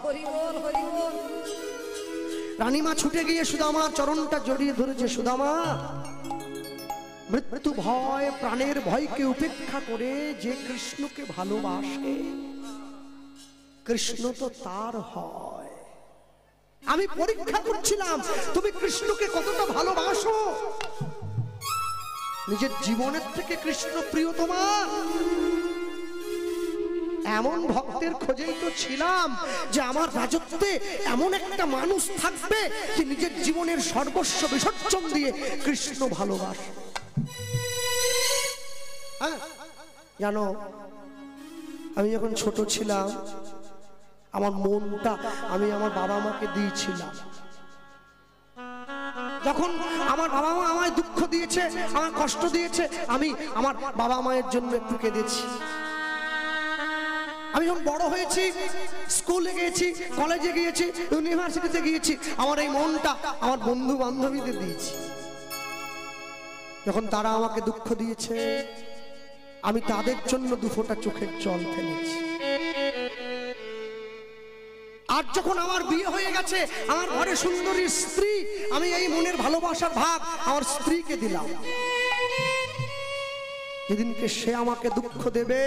[SPEAKER 2] হরি বল হরি বল।
[SPEAKER 1] রানীমা ছুটে গিয়ে সুদামার চরণটা জড়িয়ে ধরেছে। সুদামা, মৃত্যু ভয় প্রাণের ভয়কে উপেক্ষা করে যে কৃষ্ণকে ভালোবাসে কৃষ্ণ তো তার হয়। আমি পরীক্ষা করছিলাম তুমি কৃষ্ণকে কতটা ভালোবাসো। নিজের জীবনের থেকে কৃষ্ণ প্রিয় তোমার। এমন ভক্তের খোঁজেই তো ছিলাম যে আমার রাজত্বে এমন একটা মানুষ থাকবে যে নিজের জীবনের সর্বস্ব বিসর্জন দিয়ে কৃষ্ণ ভালোবাসে। জানো, আমি যখন ছোট ছিলাম আমার মনটা আমি আমার বাবা মাকে দিয়েছিলাম। যখন আমার বাবা মা আমায় দুঃখ দিয়েছে, আমার কষ্ট দিয়েছে, আমি আমার বাবা মায়ের জন্য একটু কেঁদেছি। আমি যখন বড় হয়েছি, স্কুলে গিয়েছি, কলেজে গিয়েছি, ইউনিভার্সিটিতে গিয়েছি, আমার এই মনটা আমার বন্ধু বান্ধবীদের দিয়েছি। যখন তারা আমাকে দুঃখ দিয়েছে আমি তাদের জন্য দুফোঁটা চোখের জল ফেলেছি। আর যখন আমার বিয়ে হয়ে গেছে, আমার ঘরে সুন্দরী স্ত্রী, আমি এই মনের ভালোবাসার ভাগ আমার স্ত্রীকে দিলাম। যেদিনকে সে আমাকে দুঃখ দেবে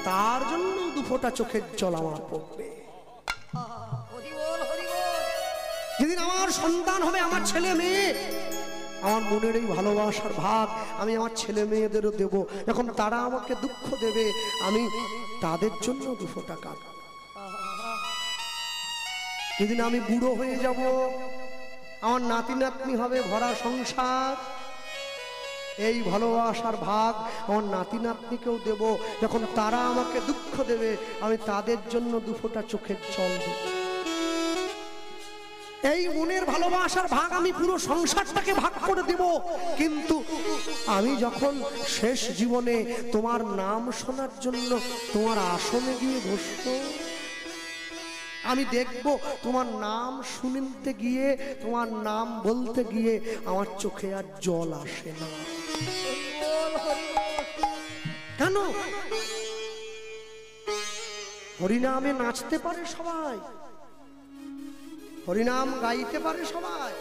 [SPEAKER 1] তার জন্য দুফোঁটা চোখের জল আমার পড়বে। যেদিন আমার সন্তান হবে, আমার ছেলে মেয়ে, আমার মনের এই ভালোবাসার ভাগ আমি আমার ছেলে মেয়েদেরও দেব। যখন তারা আমাকে দুঃখ দেবে আমি তাদের জন্য দুফোঁটা কাঁদব। যেদিন আমি বুড়ো হয়ে যাব, আমার নাতি নাতনি হবে, ভরা সংসার, এই ভালোবাসার ভাগ আমার নাতি নাতনিকেও দেব। যখন তারা আমাকে দুঃখ দেবে আমি তাদের জন্য দুফোঁটা চোখের জল দেব। এই মনের ভালোবাসার ভাগ আমি পুরো সংসারটাকে ভাগ করে দেব। কিন্তু আমি যখন শেষ জীবনে তোমার নাম শোনার জন্য তোমার আসনে গিয়ে বসবো, আমি দেখব তোমার নাম শুনতে গিয়ে, তোমার নাম বলতে গিয়ে আমার চোখে আর জল আসে না। কেন? হরিনামে নাচতে পারে সবাই, হরিনাম গাইতে পারে সবাই,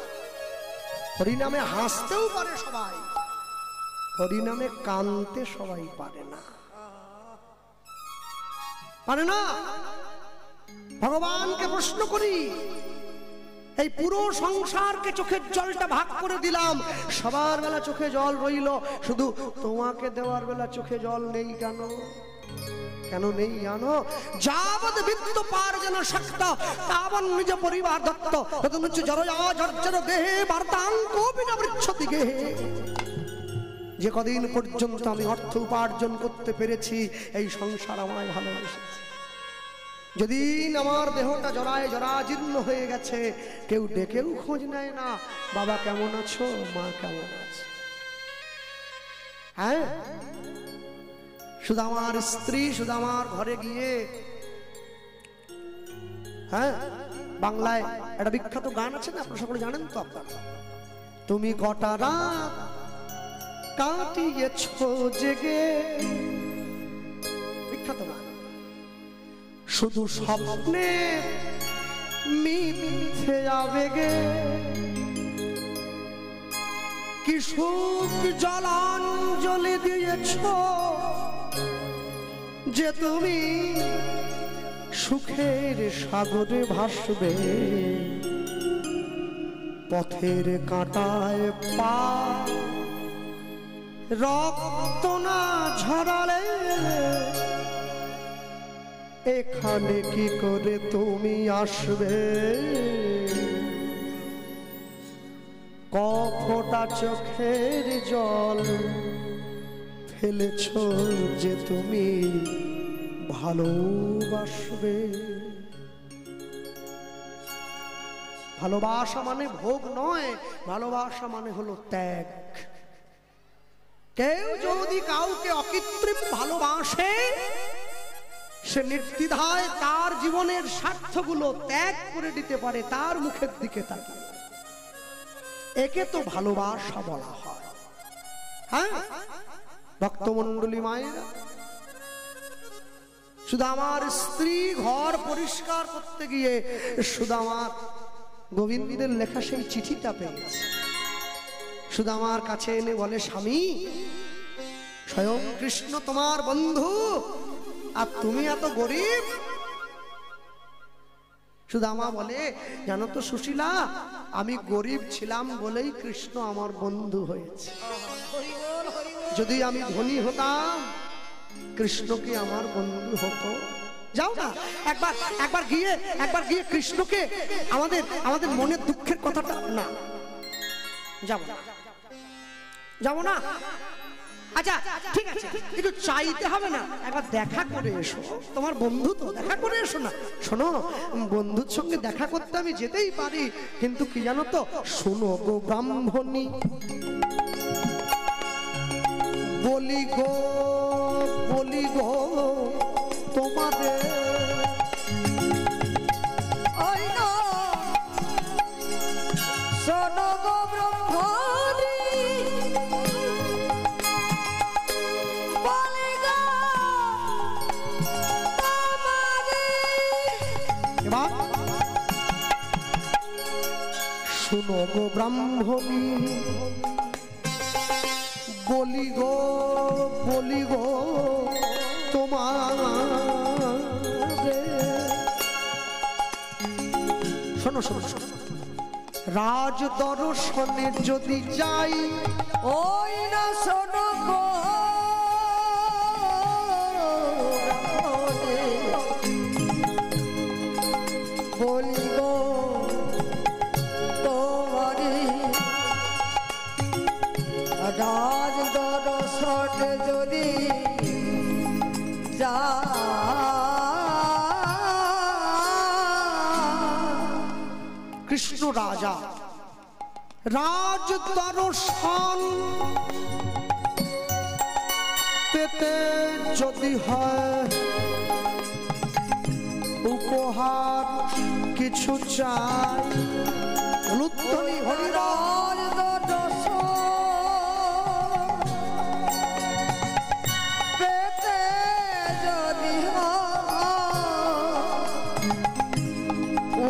[SPEAKER 1] হরিনামে হাসতেও পারে সবাই, হরিনামে কাঁদতে সবাই পারে না। পারে না? ভগবানকে প্রশ্ন করি, এই পুরো সংসারকে চোখের জলটা ভাগ করে দিলাম, সবার বেলা চোখে জল রইল, শুধু তোমাকে দেওয়ার বেলা চোখে জল নেই কেন? কেন নেই জানো? যাবৎ বিদ্যু পার্জন শক্ত তাবৎ নিজ পরিবার দত্ত তদনুচ্চ জরয়া জর্জর দেহে বার্তাঙ্ক বিনা বৃক্ষতি গেহে। যে কদিন পর্যন্ত আমি অর্থ উপার্জন করতে পেরেছি এই সংসার আমায় ভালোবেসেছে। যেদিন আমার দেহটা জরায় জরাজীর্ণ হয়ে গেছে কেউ ডেকেও খোঁজ নেয় না, বাবা কেমন আছো, মা কেমন আছে। হ্যাঁ, শুধু আমার স্ত্রী শুধু আমার ঘরে গিয়ে, হ্যাঁ বাংলায় একটা বিখ্যাত গান আছে না, আপনারা সকলে জানেন তো আপনারা, তুমি কটা রাত কাটিয়েছ জেগে, বিখ্যাত গান। শুধু স্বপ্নে মিথ্যে আবেগে কি সুখ জলাঞ্জলি দিয়েছ যে তুমি সুখের সাগরে ভাসবে। পথের কাঁটায় পা রক্ত না ঝরালে এখানে কি করে তুমি আসবে। কফোটা চোখের জল ফেলেছ যে তুমি ভালোবাসবে। ভালোবাসা মানে ভোগ নয়, ভালোবাসা মানে হলো ত্যাগ। কেউ যদি কাউকে অকৃত্রিম ভালোবাসে সে নির্দ্বিধায় তার জীবনের স্বার্থগুলো ত্যাগ করে দিতে পারে তার মুখের দিকে তাকিয়ে। একে তো ভালোবাসা বলা হয়। হ্যাঁ ভক্তমণ্ডলী মায়েরা, শুধু আমার স্ত্রী ঘর পরিষ্কার করতে গিয়ে শুধু আমার গোবিন্দের লেখা সেই চিঠিটা পেয়েছে। শুধু আমার কাছে এনে বলে, স্বামী স্বয়ং কৃষ্ণ তোমার বন্ধু আর তুমি এত গরিব। শুধু আমা বলে, জানো তো সুশীলা, আমি গরিব ছিলাম বলেই কৃষ্ণ আমার বন্ধু হয়েছে। যদি আমি ধনী হতাম কৃষ্ণ কি আমার বন্ধু হতো? যাও না একবার গিয়ে কৃষ্ণকে আমাদের মনের দুঃখের কথাটা না, যাবো না। আচ্ছা ঠিক আছে, একটু চাইতে হবে না, একবার দেখা করে এসো, তোমার বন্ধু তো, দেখা করে এসো না। শোনো, বন্ধুর সঙ্গে দেখা করতে আমি যেতেই পারি, কিন্তু কি জানো তো, শোনো গো ব্রাহ্মণী, বলি গো তোমাদের
[SPEAKER 2] শোনো গো ব্রাহ্মণী,
[SPEAKER 1] শুনো গো ব্রাহ্মণী, বলি গো তোমার। শোনো রাজ দর্শনে যদি যাই,
[SPEAKER 2] ওই না শোনো গো বলি গো তোমারি, রাজ দর্শনে যদি যা
[SPEAKER 1] কৃষ্ণ রাজা রাজ দর্শন পেতে যদি হয় উপহার কিছু চাই, লুদ্ধনি হরিরাজ
[SPEAKER 2] পেতে যদি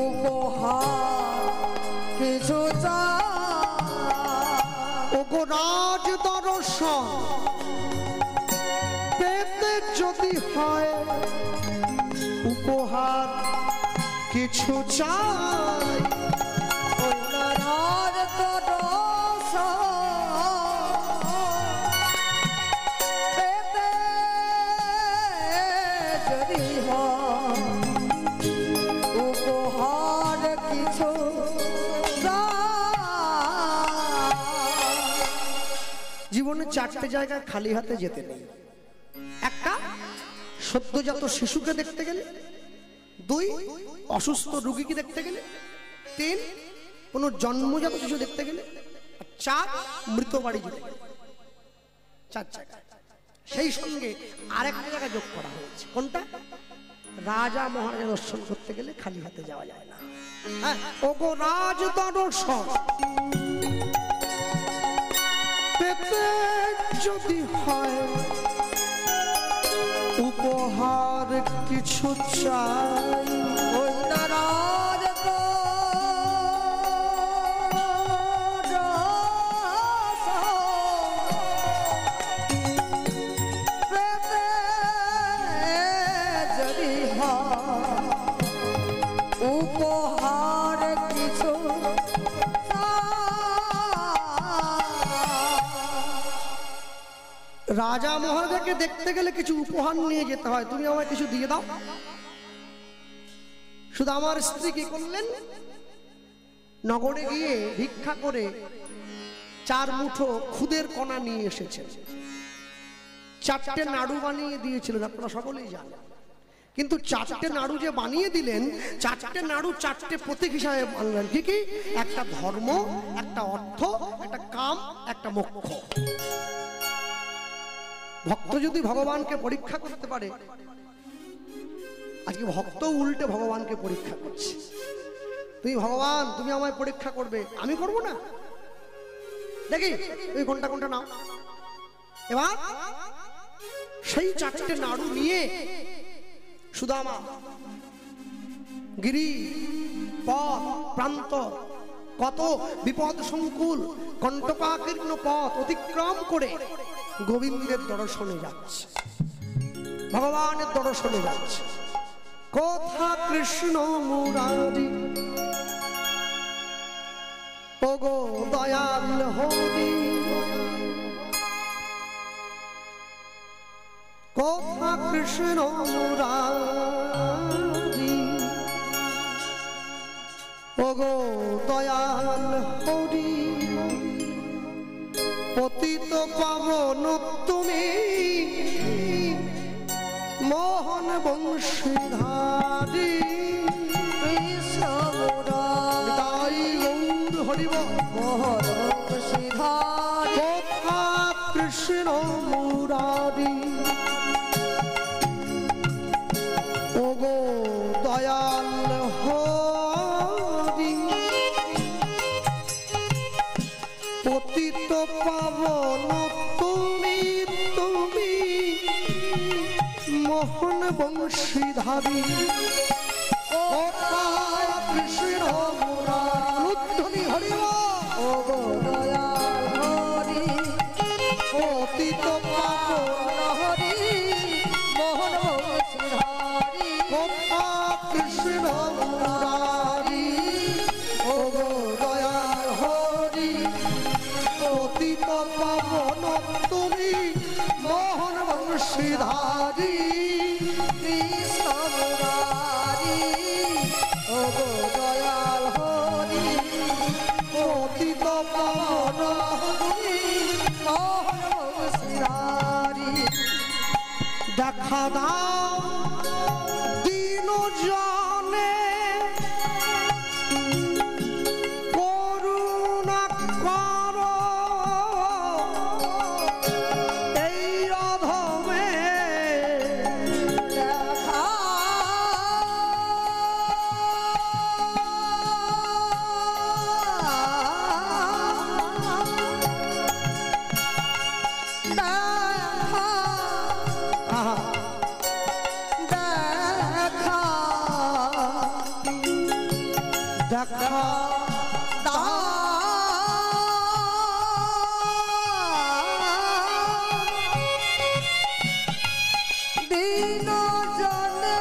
[SPEAKER 2] উপহার কিছু
[SPEAKER 1] ওগো রাজ দর্শন পেতে যদি হয় উপহার কিছু চাই,
[SPEAKER 2] রাজ দর্শন পেতে যদি হয় উপহার কিছু
[SPEAKER 1] জীবনে চারটে জায়গায় খালি হাতে যেতে নেই। একটা, সদ্যজাত শিশুকে দেখতে গেলে। দুই, অসুস্থ রোগীকে দেখতে গেলে। তিন, কোনো জন্মজাত শিশু দেখতে গেলে। আর চার, মৃত বাড়ি যেতে গেলে। চার জায়গা। সেই সঙ্গে আরেকটা জায়গা যোগ করা হয়েছে। কোনটা? রাজা মহারাজা দর্শন করতে গেলে খালি হাতে যাওয়া যায় না। হ্যাঁ, ওগো রাজ দর্শন পেতে যদি হয় উপহার কিছু চাই,
[SPEAKER 2] ওই নারাজ পেতে যদি হয় উপহার কিছু
[SPEAKER 1] রাজা মহারাজাকে দেখতে গেলে কিছু উপহার নিয়ে যেতে হয়। তুমি আমায় কিছু দিয়ে দাও। শুধু আমার স্ত্রী কি করলেন, নগরে গিয়ে ভিক্ষা করে 4 মুঠো খুদের কণা নিয়ে এসেছেন। 4টে নাড়ু বানিয়ে দিয়েছিলেন, আপনারা সকলেই জানেন। কিন্তু 4টে নাড়ু যে বানিয়ে দিলেন, 4টে নাড়ু 4টে প্রতীক হিসাবে বানলেন। কি কি? একটা ধর্ম, একটা অর্থ, একটা কাম, একটা মোক্ষ। ভক্ত যদি ভগবানকে পরীক্ষা করতে পারে, আজকে ভক্ত উল্টে ভগবানকে পরীক্ষা করছে। তুমি ভগবান, তুমি আমায় পরীক্ষা করবে, আমি করব না। দেখি তুমি কোনটা কোনটা নাও। এবার সেই 4টে নাড়ু নিয়ে সুদামা গিরি পথ প্রান্ত কত বিপদ সংকুল কণ্টকাকীর্ণ পথ অতিক্রম করে গোবিন্দের দর্শনে যাচ্ছে, ভগবানের দর্শনে যাচ্ছে। কোথা কৃষ্ণ মুরারি ওগো দয়াল হরি, কোথা কৃষ্ণ মুরারি ওগো দয়াল হরি, পতিত পাবন তুমি মোহন বংশীধারী,
[SPEAKER 2] কৃষ্ণ মুরারি
[SPEAKER 1] গৌর হরিব
[SPEAKER 2] মোহন বংশীধারী,
[SPEAKER 1] কোথা কৃষ্ণ মুরারি ওগো দয়াল হরি, পতিত পাবন তুমি তুমি মোহন বংশীধারী, কোথা কৃষ্ণ মুরারি হরিব
[SPEAKER 2] ওগো দয়াল হরি,
[SPEAKER 1] পতিত পাবন
[SPEAKER 2] হরি মোহন বংশীধারী,
[SPEAKER 1] কোথা কৃষ্ণ মুরারি ওগো দয়াল হরি, পতিত পাবন তুমি মোহন বংশীধারী,
[SPEAKER 2] কৃষ্ণ মুরারি ওগো দয়াল হরি,
[SPEAKER 1] পতিত পাবন
[SPEAKER 2] তুমি মোহন বংশীধারী,
[SPEAKER 1] দেখা দাও দিন জানে করুণা কর এই অধমে,
[SPEAKER 2] দেখা
[SPEAKER 1] আহা
[SPEAKER 2] দেখা
[SPEAKER 1] দেখা
[SPEAKER 2] দিন জনে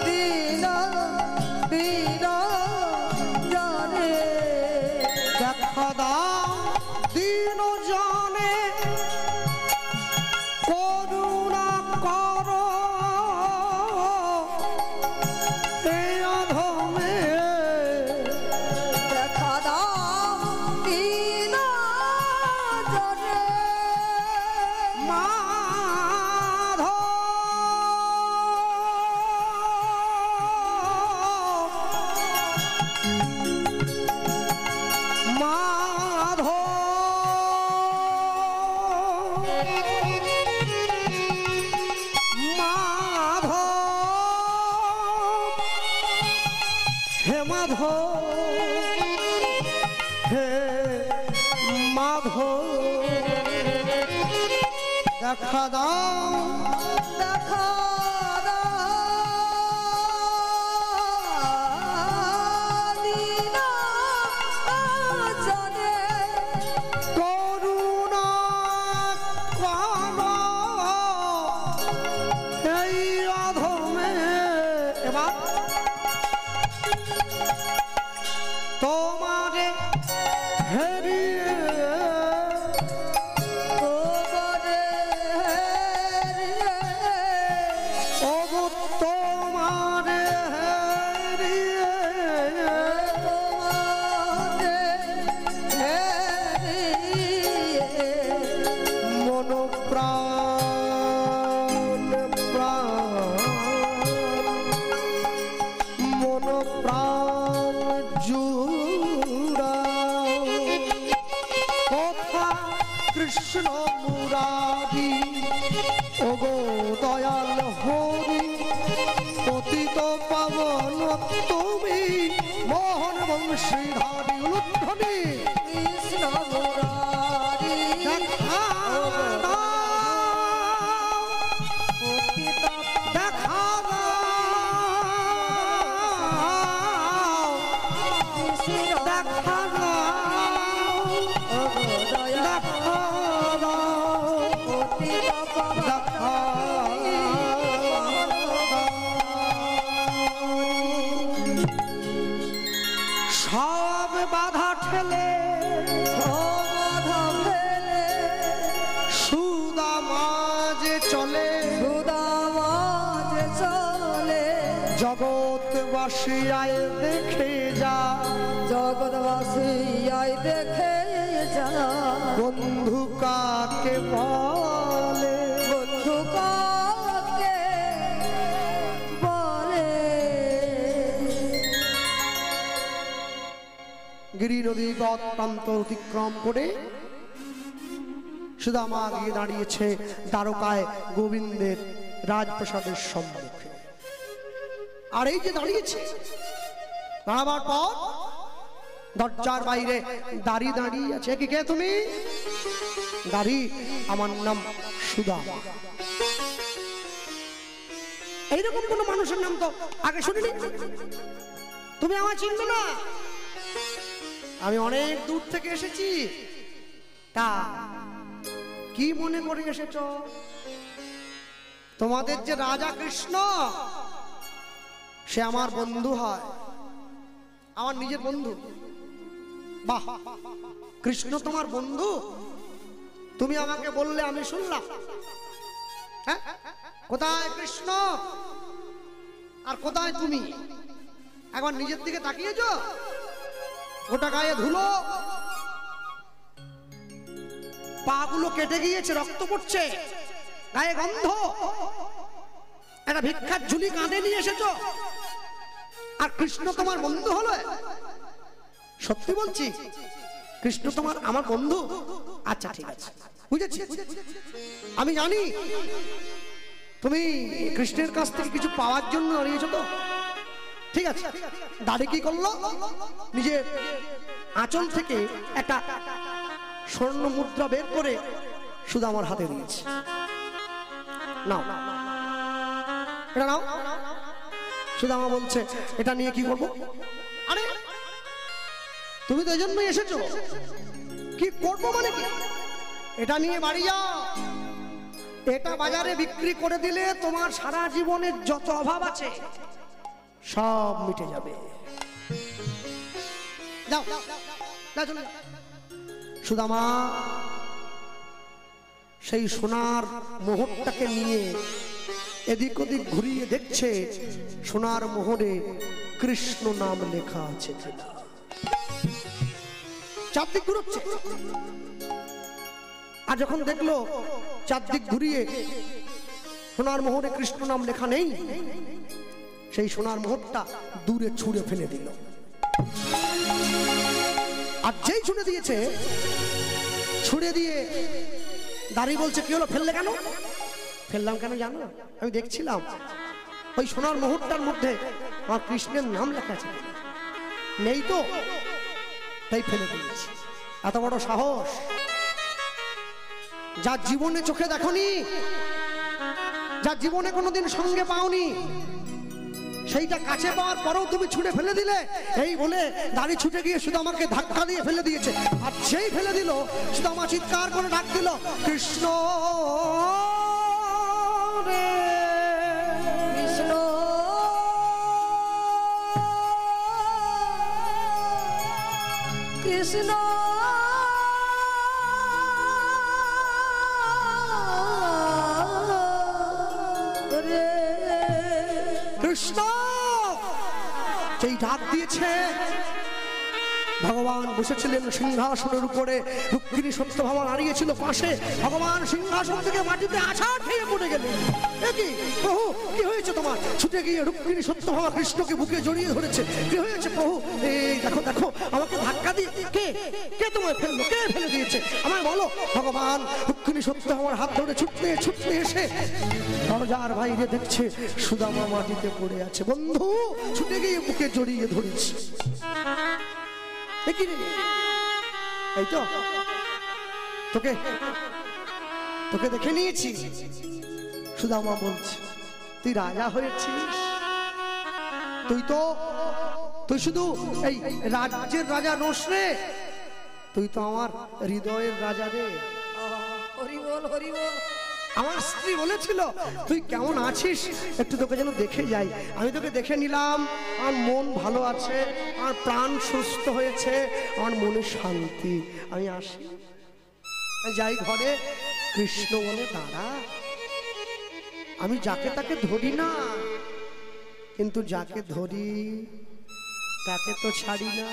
[SPEAKER 2] দিন দিন জনে
[SPEAKER 1] দেখা দাও দিন জানে মাধব হে মাধব হে মাধব দেখা দাও
[SPEAKER 2] দেখা
[SPEAKER 1] কৃষ্ণ মুরারি ওগো দয়াল হরি পতিত পাবন তুমি মোহন বংশীধারী উলুধ্বনি
[SPEAKER 2] কৃষ্ণ মুরারি
[SPEAKER 1] দেখা সব বাধা ঠেলে সুদামা যে চলে জগৎবাসী আয় দেখে যা
[SPEAKER 2] জগৎবাসী আয় দেখে যা
[SPEAKER 1] বন্ধু কাকে বলে
[SPEAKER 2] বন্ধু কাকে বলে
[SPEAKER 1] গিরি নদী পথ প্রান্ত অতিক্রম করে সুদামা গিয়ে দাঁড়িয়েছে দ্বারকায় গোবিন্দের রাজপ্রাসাদের সম্মুখে। আর এই যে দাঁড়িয়েছে দাঁড়াবার পর দরজার বাইরে দাঁড়িয়ে দাঁড়িয়ে আছে। কি কে তুমি? দাঁড়ি, আমার নাম সুদামা। এইরকম কোন মানুষের নাম তো আগে শুনিনি। তুমি আমার চিনতো না? আমি অনেক দূর থেকে এসেছি। তা কি মনে করে এসেছ? তোমাদের যে রাজা কৃষ্ণ, সে আমার বন্ধু হয়, আমার নিজের বন্ধু। বাহ, কৃষ্ণ তোমার বন্ধু? তুমি আমাকে বললে, আমি শুনলাম। হ্যাঁ, কোথায় কৃষ্ণ আর কোথায় তুমি? একবার নিজের দিকে তাকিয়েছ? ওটা গায়ে ধুলো, পা গুলো কেটে গিয়েছে, রক্ত পড়ছে, গায়ে গন্ধ, একটা ভিক্ষার ঝুলি কাঁধে নিয়ে এসেছো, আর কৃষ্ণ তোমার বন্ধু হলো? সত্যি বলছি, কৃষ্ণ তোমার আমার বন্ধু? আচ্ছা ঠিক আছে, বুঝেছি। আমি জানি তুমি কৃষ্ণের কাছ থেকে কিছু পাওয়ার জন্য দাঁড়িয়েছো তো। ঠিক আছে, দাঁড়িয়ে কি করলো? নিজের আঁচল থেকে একটা স্বর্ণ মুদ্রা বের করে সুদামার হাতে দিয়েছে। নাও, এটা নাও। সুদামা বলছে, এটা নিয়ে কি করবো? আরে তুমি তো এই জন্যই এসেছো। কি করবো মানে কি? এটা নিয়ে বাড়ি যাও। এটা বাজারে বিক্রি করে দিলে তোমার সারা জীবনের যত অভাব আছে সব মিটে যাবে। যাও, চলে যাও। সুদামা সেই সোনার মোহরটাকে নিয়ে এদিক ওদিক ঘুরিয়ে দেখছে সোনার মোহরে কৃষ্ণ নাম লেখা আছে কিনা। চারদিক ঘুরছে, আর যখন দেখলো চারদিক ঘুরিয়ে সোনার মোহরে কৃষ্ণ নাম লেখা নেই, সেই সোনার মোহরটা দূরে ছুঁড়ে ফেলে দিল। আর যেই ছুঁড়ে দিয়েছে, ছুঁড়ে দিয়ে দাঁড়িয়ে বলছে কি হলো, ফেললে কেন? ফেললাম কেন জানো? আমি দেখছিলাম ওই সোনার মুহূর্তের মধ্যে আমার কৃষ্ণের নাম লেখা আছে, নেই তো তাই ফেলে দিয়েছি। এত বড় সাহস! যার জীবনে চোখে দেখনি, যার জীবনে কোনোদিন সঙ্গে পাওনি, সেইটা কাছে পাওয়ার পরেও তুমি ছুটে ফেলে দিলে। এই বলে দাড়ি ছুটে গিয়ে শুধু আমাকে ধাক্কা দিয়ে ফেলে দিয়েছে। আর যেই ফেলে দিল শুধু আমার চিৎকার করে ডাক দিল, কৃষ্ণ রে
[SPEAKER 2] কৃষ্ণ কৃষ্ণ রে
[SPEAKER 1] কৃষ্ণ। যেই ডাক দিয়েছে, ভগবান বসেছিলেন সিংহাসনের উপরে, রুক্মিণী সত্যভামা দাঁড়িয়েছিল পাশে। ভগবান সিংহাসন থেকে মাটিতে আছাড় খেয়ে পড়ে গেলেন। কি প্রভু, কি হয়েছে তোমার? ছুটে গিয়ে রুক্মিণী সত্যভামা কৃষ্ণকে বুকে জড়িয়ে ধরেছে। কি হয়েছে প্রভু? এই দেখো দেখো, আমাকে ধাক্কা দিয়ে কে কে তোমায় ফেললো? কে ফেলে দিয়েছে আমায় বলো। ভগবান রুক্মিণী সত্যভামার হাত ধরে ছুটতে ছুটতে এসে দরজার বাইরে দেখছে সুদামা মাটিতে পড়ে আছে। বন্ধু, ছুটে গিয়ে বুকে জড়িয়ে ধরেছে। এই তো তোকে তোকে দেখে নিয়েছি। সুদামা বলছে, তুই রাজা হয়েছিস? তুই শুধু এই রাজ্যের রাজা নোস রে, তুই তো আমার হৃদয়ের রাজা রে।
[SPEAKER 2] হরি বল হরি বল।
[SPEAKER 1] আমার স্ত্রী বলেছিল তুই কেমন আছিস, একটু তোকে যেন দেখে যাই। আমি তোকে দেখে নিলাম, আমার মন ভালো আছে, আমার প্রাণ সুস্থ হয়েছে, আমার মনে শান্তি। আমি আসি, যাই ঘরে। কৃষ্ণ বলে, দাঁড়া, আমি যাকে তাকে ধরি না, কিন্তু যাকে ধরি তাকে তো ছাড়ি না।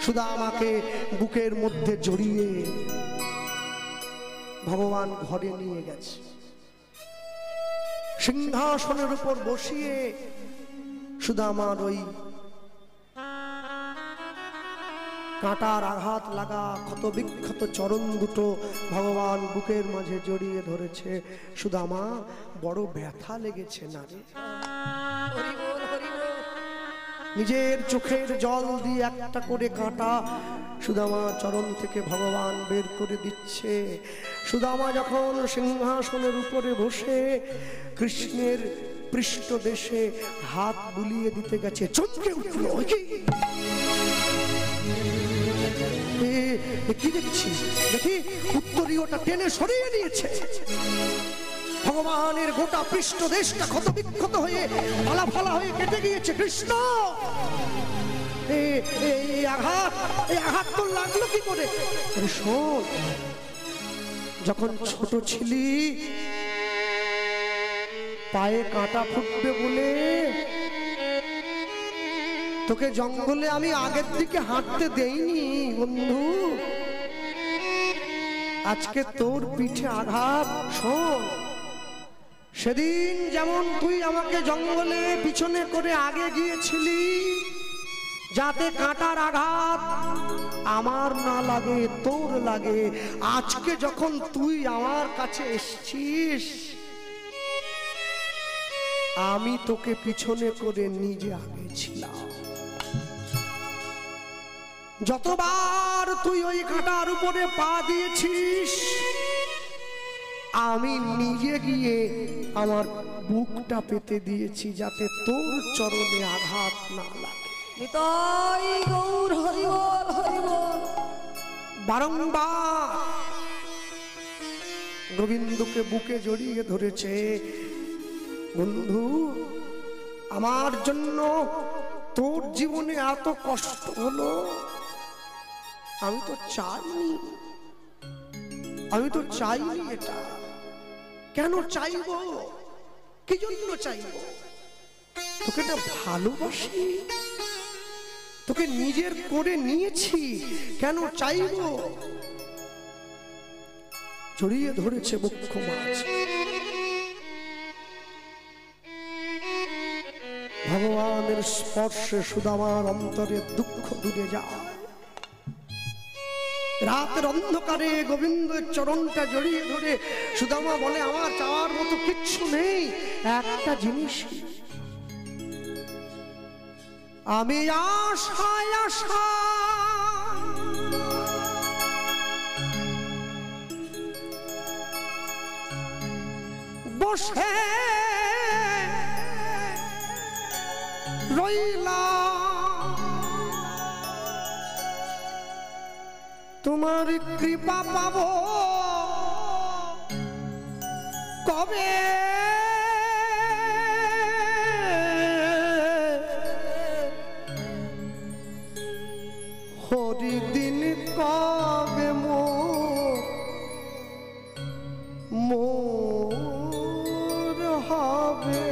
[SPEAKER 1] শুধু আমাকে বুকের মধ্যে জড়িয়ে ভগবান ঘরে নিয়ে গেছে, সিংহাসনের উপর বসিয়ে শুধু আমার ওই কাঁটার আঘাত লাগা ক্ষত বিক্ষত চরণ দুটো ভগবান বুকের মাঝে জড়িয়ে ধরেছে। শুধু আমার বড় ব্যথা লেগেছে না রে।
[SPEAKER 2] হরি বল হরি বল।
[SPEAKER 1] নিজের চোখের জল দিয়ে একটা করে কাঁটা সুদামা চরণ থেকে ভগবান বের করে দিচ্ছে। সুদামা যখন সিংহাসনের উপরে বসে কৃষ্ণের পৃষ্ঠদেশে হাত বুলিয়ে দিতে গেছে, চমকে উঠল। কি দেখছি? দেখি উত্তরীয়টা টেনে সরিয়ে নিয়েছে। ভগবানের গোটা পৃষ্ঠদেশটা ক্ষত বিক্ষত হয়ে ফালা ফালা হয়ে কেটে গিয়েছে। কৃষ্ণ, এই আঘাত তো লাগলো কি করে? শোন, যখন ছোট ছিলি পায়ে কাঁটা ফুটবে বলে তোকে জঙ্গলে আমি আগের দিকে হাঁটতে দেইনি বন্ধু। আজকে তোর পিঠে আঘাত। শোন, সেদিন যেমন তুই আমাকে জঙ্গলে পিছনে করে আগে গিয়েছিলি যাতে কাঁটার আঘাত আমার না লাগে, তোর লাগে, আজকে যখন তুই আমার কাছে এসছিস আমি তোকে পিছনে করে নিজে আগে ছিলাম। যতবার তুই ওই কাঁটার উপরে পা দিয়েছিস আমি নিজে গিয়ে আমার বুকটা পেতে দিয়েছি যাতে তোর চরণে আঘাত না লাগে।
[SPEAKER 2] নিতাই গৌর হরি বল হরি বল।
[SPEAKER 1] বারংবার গোবিন্দকে বুকে জড়িয়ে ধরেছে। বন্ধু, আমার জন্য তোর জীবনে এত কষ্ট হলো, আমি তো চাইনি, এটা। কেন চাইবো? কি জন্য চাইবো? তোকে না ভালোবাসি, তোকে নিজের করে নিয়েছি, কেন চাইবো? জড়িয়ে ধরেছে মুখ্য মাছ। ভগবানের স্পর্শে সুদামার অন্তরে দুঃখ দূরে যায়। রাতের অন্ধকারে গোবিন্দের চরণটা জড়িয়ে ধরে সুদামা বলে আমার চাওয়ার মতো কিচ্ছু নেই, একটা জিনিস আমি আশায় আশা বসে রইলাম, তোমার কৃপা পাবো কবে, হরিদিন কবে মোর হবে,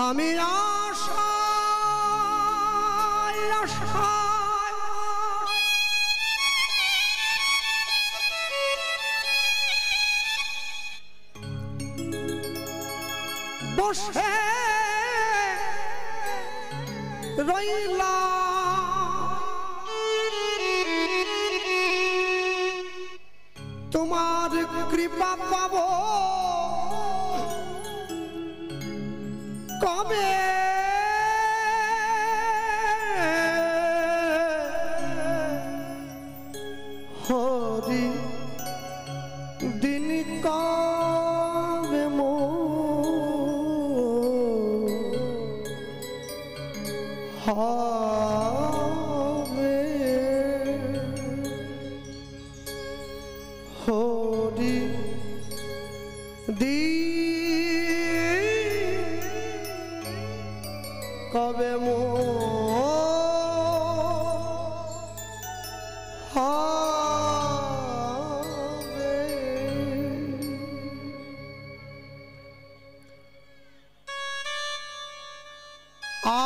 [SPEAKER 1] আমি আশায় আশায় বসে রইলাম, তোমার কৃপা পাবো কবে, হরি দিন কবে হবে, হরি দিন কবে হবে।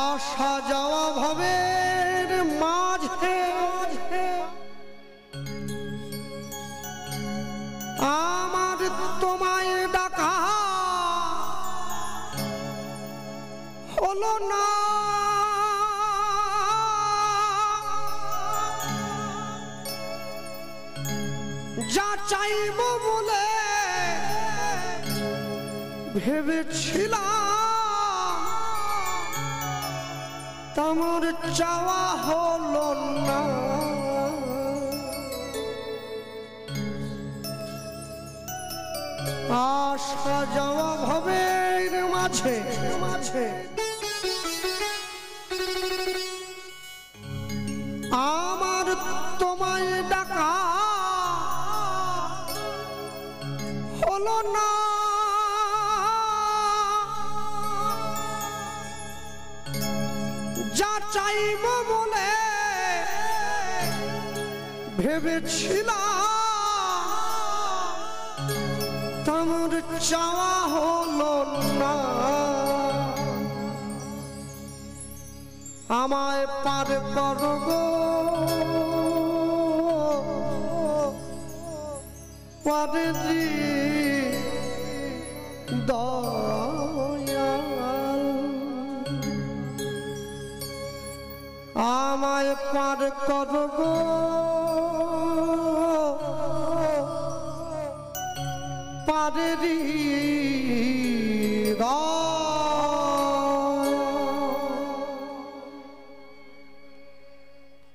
[SPEAKER 1] আসা যাওয়া ভবের মাঝে আমার তোমায় ডাকা হলো না, যা চাইব বলে ভেবেছিলাম তোমার চাওয়া হলো না, আসা যাওয়া ভবের মাঝে মাঝে আমার তোমায় ডাকা হলো না, যা চাইব বলে ভেবেছিলাম তোমার চাওয়া হলো না, আমায় পার করব পারে দয়াল, আমায় পার করব পারে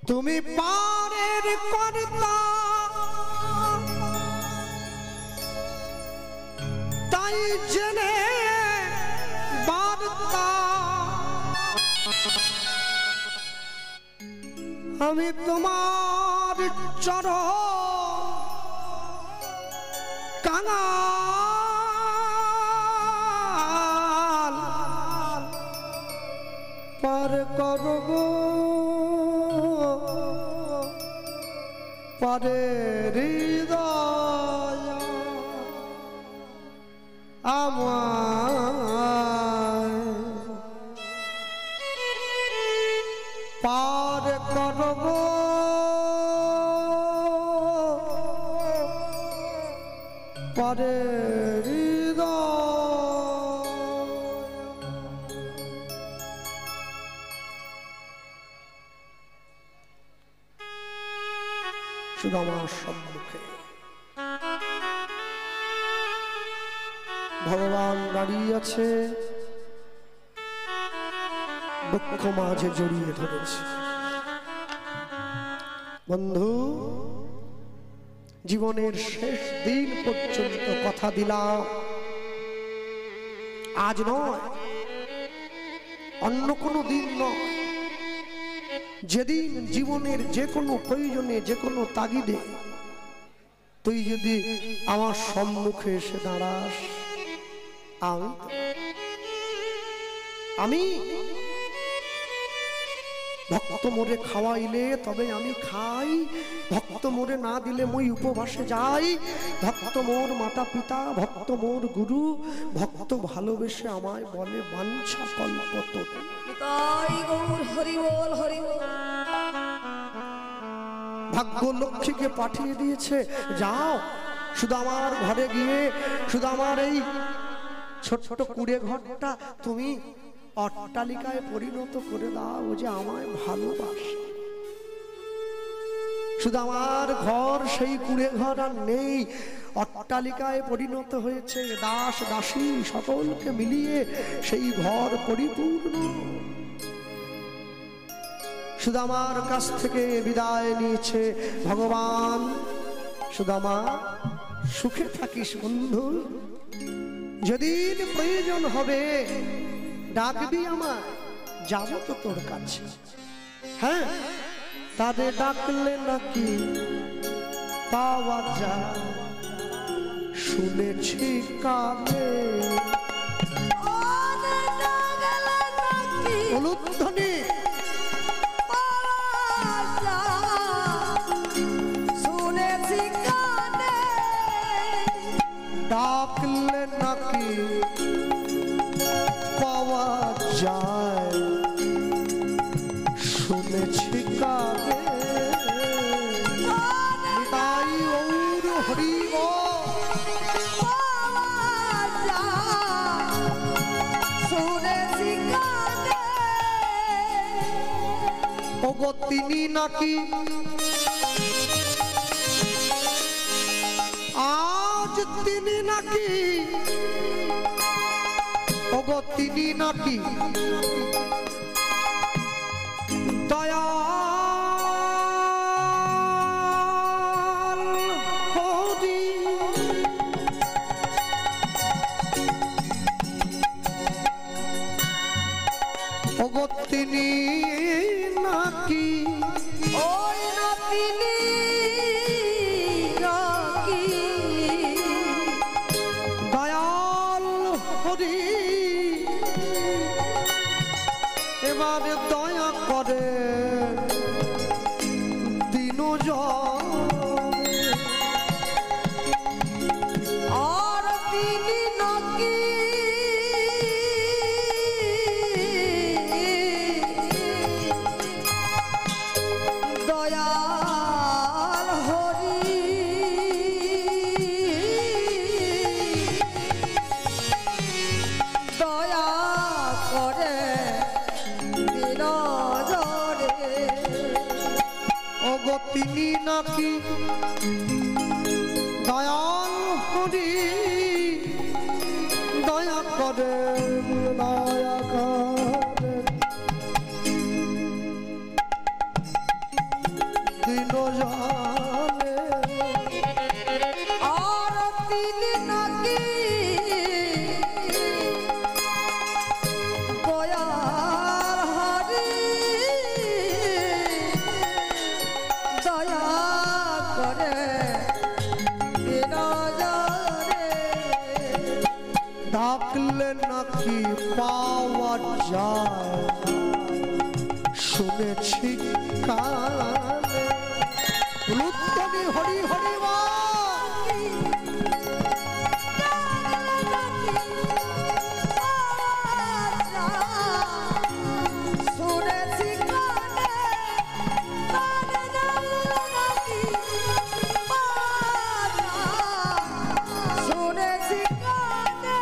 [SPEAKER 1] তুমি পারের কর্তা, তাই জেনে বার্তা আমি তোমার চরণ কাঙাল পার করব পারে হৃদয়, আমায় পার করব পারে হৃদয়, সুদামার সম্মুখে ভগবান দাঁড়িয়ে আছে, বক্ষ মাঝে জড়িয়ে ধরেছে। বন্ধু, জীবনের শেষ দিন পর্যন্ত কথা দিলাম, আজ নয়, অন্য কোনো দিন নয়, যেদিন জীবনের যে কোনো প্রয়োজনে, যে কোনো তাগিদে তুই যদি আমার সম্মুখে এসে দাঁড়াস, আমি ভক্ত মোরে খাওয়াইলে তবে আমি খাই, ভক্ত মোরে না দিলে মই উপবাসে যাই, ভক্ত মোর মাতা পিতা, ভক্ত মোর গুরু, ভক্ত ভালোবেসে আমায় বলে বাঞ্ছা কল্পতরু। ভাগ্য লক্ষ্মীকে পাঠিয়ে দিয়েছে, যাও শুধু আমার ঘরে গিয়ে শুধু আমার এই ছোট ছোট কুড়ে ঘরটা তুমি অট্টালিকায় পরিণত করে দাও, ও যে আমায় ভালোবাসে। শুধু আমার ঘর সেই কুড়ে ঘর আর নেই, অট্টালিকায় পরিণত হয়েছে, দাস দাসী সকলকে মিলিয়ে সেই ঘর পরিপূর্ণ। শুধু আমার কাছ থেকে বিদায় নিয়েছে ভগবান। সুদামা, সুখে থাকিস বন্ধু, যেদিন প্রয়োজন হবে ডাকবি আমায়, যাব তো তোর কাছে। হ্যাঁ, তাদের ডাকলে নাকি পাওয়া যায়, শুনেছি কানে উলুধ্বনি,
[SPEAKER 2] শুনেছি কানে
[SPEAKER 1] ডাকলে নাকি পাওয়া যায়, শুনেছি কানে। তাই গৌর হরি গো
[SPEAKER 2] শুনেছি কানে
[SPEAKER 1] ওগো তিনি নাকি আজ তিনি নাকি ওগো তিনি নাকি দয়াল হরি। ওগো তিনি নাকি
[SPEAKER 2] ওই না তিনি নাকি
[SPEAKER 1] দয়াল হরি। এবারে দয়া করে দিনজনে,
[SPEAKER 2] আর তিনি নাকি দয়াল হরি। দয়া করে দিনজনে
[SPEAKER 1] ওগো তিনি নাকি দয়াল হরি। দয়া করে দয়া করে দিনজনে,
[SPEAKER 2] আর তিনি নাকি দয়াল হরি। দয়া করে দিনজনে
[SPEAKER 1] ডাকলে নাকি পাওয়া যায়, শুনেছি কানে। উলুধ্বনি হরি হরি বল।
[SPEAKER 2] শুনেছি কানে শুনেছি কানে।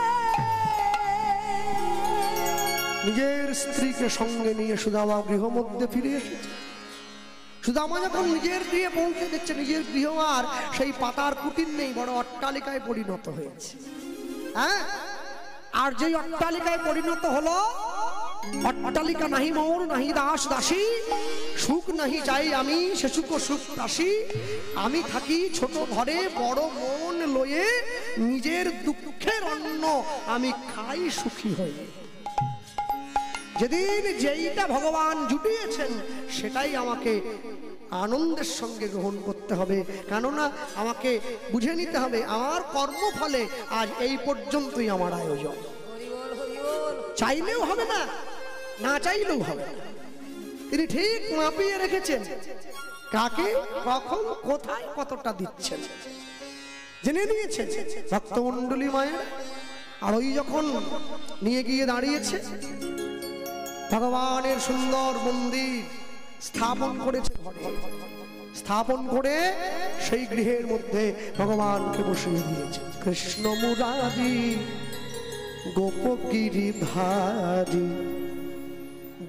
[SPEAKER 1] নিজের স্ত্রীকে সঙ্গে নিয়ে সুদামা গৃহ মধ্যে ফিরে এসেছে। সুদামা যখন নিজের গৃহে পৌঁছে দেখছে নিজের গৃহ আর সেই পাতার কুটির নেই, বড় অট্টালিকায় পরিণত হয়েছে। হ্যাঁ, আর যেই অট্টালিকায় পরিণত হলো, অট্টালিকা নাহি মোর নাহি দাস দাসী, সুখ নাহি চাই আমি সে সুখ সুখ দাসী, আমি থাকি ছোট ঘরে বড় মন লয়ে, নিজের দুঃখের অন্ন আমি খাই সুখী হয়ে। যেদিন যেইটা ভগবান জুটিয়েছেন সেটাই আমাকে আনন্দের সঙ্গে গ্রহণ করতে হবে, কেননা আমাকে বুঝে নিতে হবে আমার কর্মফলে আজ এই পর্যন্তই আমার আয়োজন। চাইলেও হবে না, না চাইলেও হবে না। তিনি ঠিক মাপিয়ে রেখেছেন কাকে কখন কোথায় কতটা দিচ্ছেন, জেনে নিয়েছেন ভক্তমণ্ডলী মায়ের। আর ওই যখন নিয়ে গিয়ে দাঁড়িয়েছে, ভগবানের সুন্দর মন্দির স্থাপন করেছে ঘরে, স্থাপন করে সেই গৃহের মধ্যে ভগবানকে বসিয়ে দিয়েছে। কৃষ্ণ মুরারি গোপগিরিধারী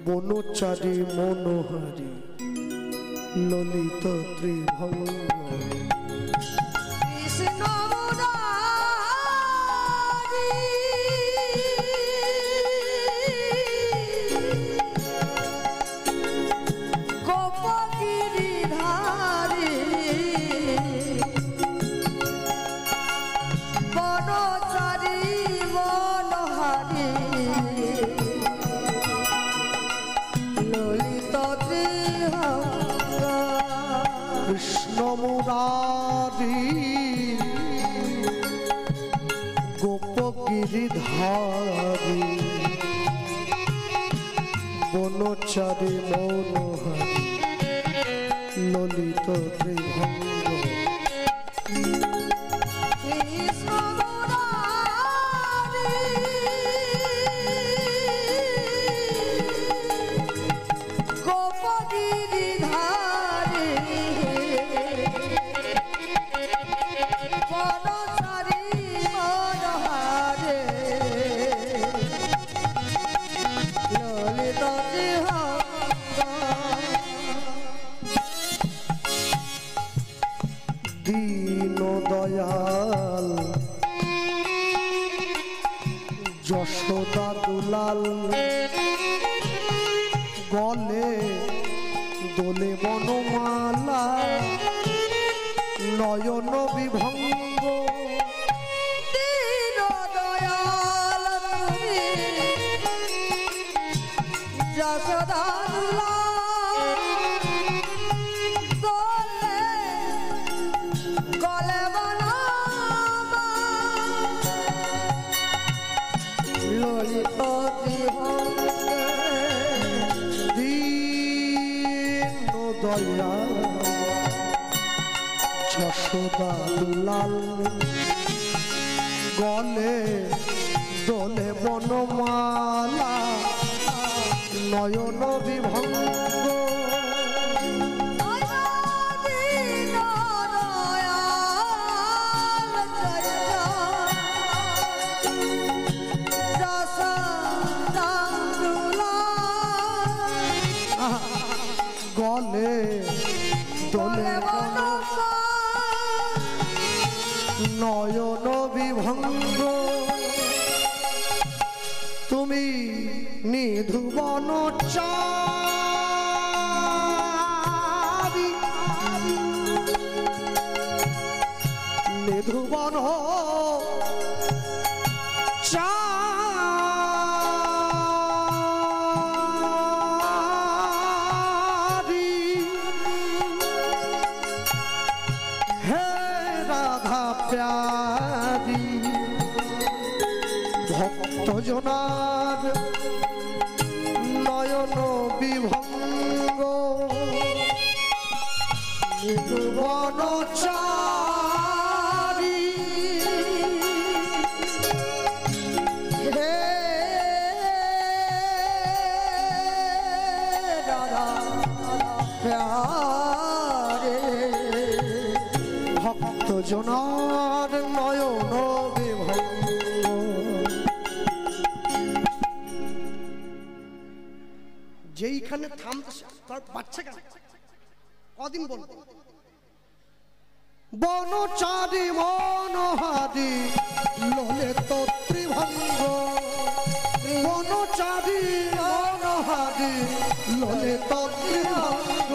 [SPEAKER 1] বনচারী মনোহারী ললিত ত্রিভঙ্গ। কৃষ্ণ মুরারি গোপগিরিধারী বনচারী মনোহারী ললিত ত্রিভঙ্গ। দীন দয়াল যশোদা দুলাল গলে দোলে বনমালা নয়ন বিভঙ্গ।
[SPEAKER 2] দীন দয়াল যশোদা
[SPEAKER 1] যশোদা দুলাল গলে দোলে বনমালা নয়ন বিভঙ্গ। গলে দোলে নয়ন বিভঙ্গ। তুমি নিধুবন চাবি নিধুবন ভক্তজনার নয়ন বিভঙ্গ। বনচারী হে রাধা প্যারে ভক্তজনার নয়ন বিভঙ্গ। যেইখানে থামতে তার বাচ্চা কেন কদিন বলবো? বনচারী মনোহারি লোলে তো ত্রিভঙ্গ, বনচারী মনোহারি লোলে তো ত্রিভঙ্গ,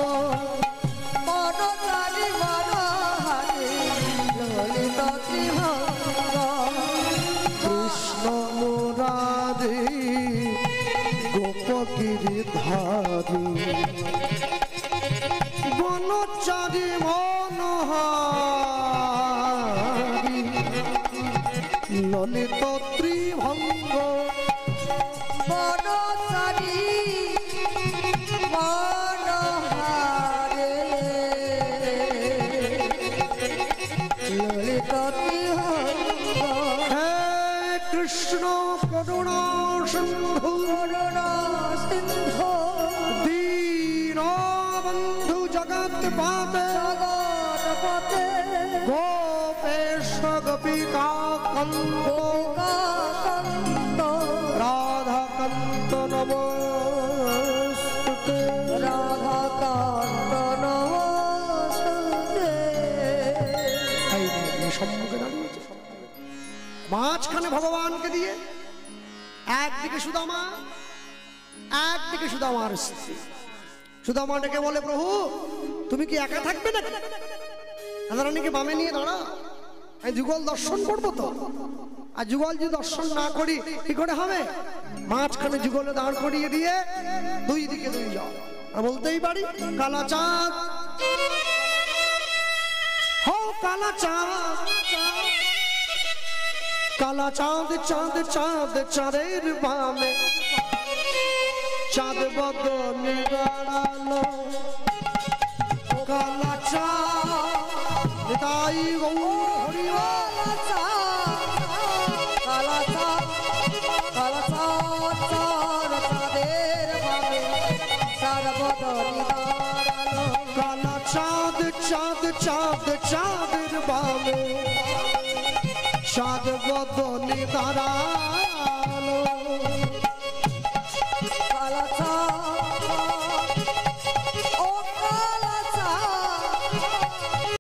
[SPEAKER 2] বনচারী মনোহারি লোলে তো ত্রিভঙ্গ।
[SPEAKER 1] কৃষ্ণ মুরারি গোপগিরিধারী, বনচারী মনোহারি ললিত ত্রিভঙ্গ,
[SPEAKER 2] বনচারী মনোহারি ললিত ত্রিভঙ্গ।
[SPEAKER 1] হে কৃষ্ণ করুণা সিন্ধু,
[SPEAKER 2] করুণা সিন্ধু
[SPEAKER 1] দীনবন্ধু জগৎপতে,
[SPEAKER 2] জগৎপতে
[SPEAKER 1] গোপেশ গোপিকা কান্ত,
[SPEAKER 2] গোপিকাকান্ত
[SPEAKER 1] রাধাকান্ত নমস্তুতে,
[SPEAKER 2] রাধাকান্ত নমস্তুতে।
[SPEAKER 1] সম্মুখে দাঁড়িয়েছে, মাঝখানে ভগবানকে দিয়ে একদিকে সুদামা, একদিকে সুদামার স্ত্রী। সুদামা ডেকে বলে, প্রভু তুমি কি একা থাকবে না? রাধারানীকে বামে নিয়ে দাঁড়া, আমি যুগল দর্শন করবো তো। আর যুগল যদি দর্শন না করি কি করে হবে? মাঝখানে যুগলে দাঁড় করিয়ে দিয়ে দুই দিকে দুই যাও। আর বলতেই পারি, কালা চাঁদ হো কালা চাঁদ, কালা চাঁদ চাঁদ চাঁদ চাঁদের বামে, চাঁদ বদনে দাঁড়ালো, কালা চাঁদ তাই গৌর হরি বল।
[SPEAKER 2] কালা চাঁদ, কালা চাঁদ চাঁদ চাঁদের বামে, চাঁদ বদনে দাঁড়ালো।
[SPEAKER 1] কালা চাঁদ চাঁদ চাঁদ চাঁদের বামে, চাঁদ বদনে দাঁড়ালো।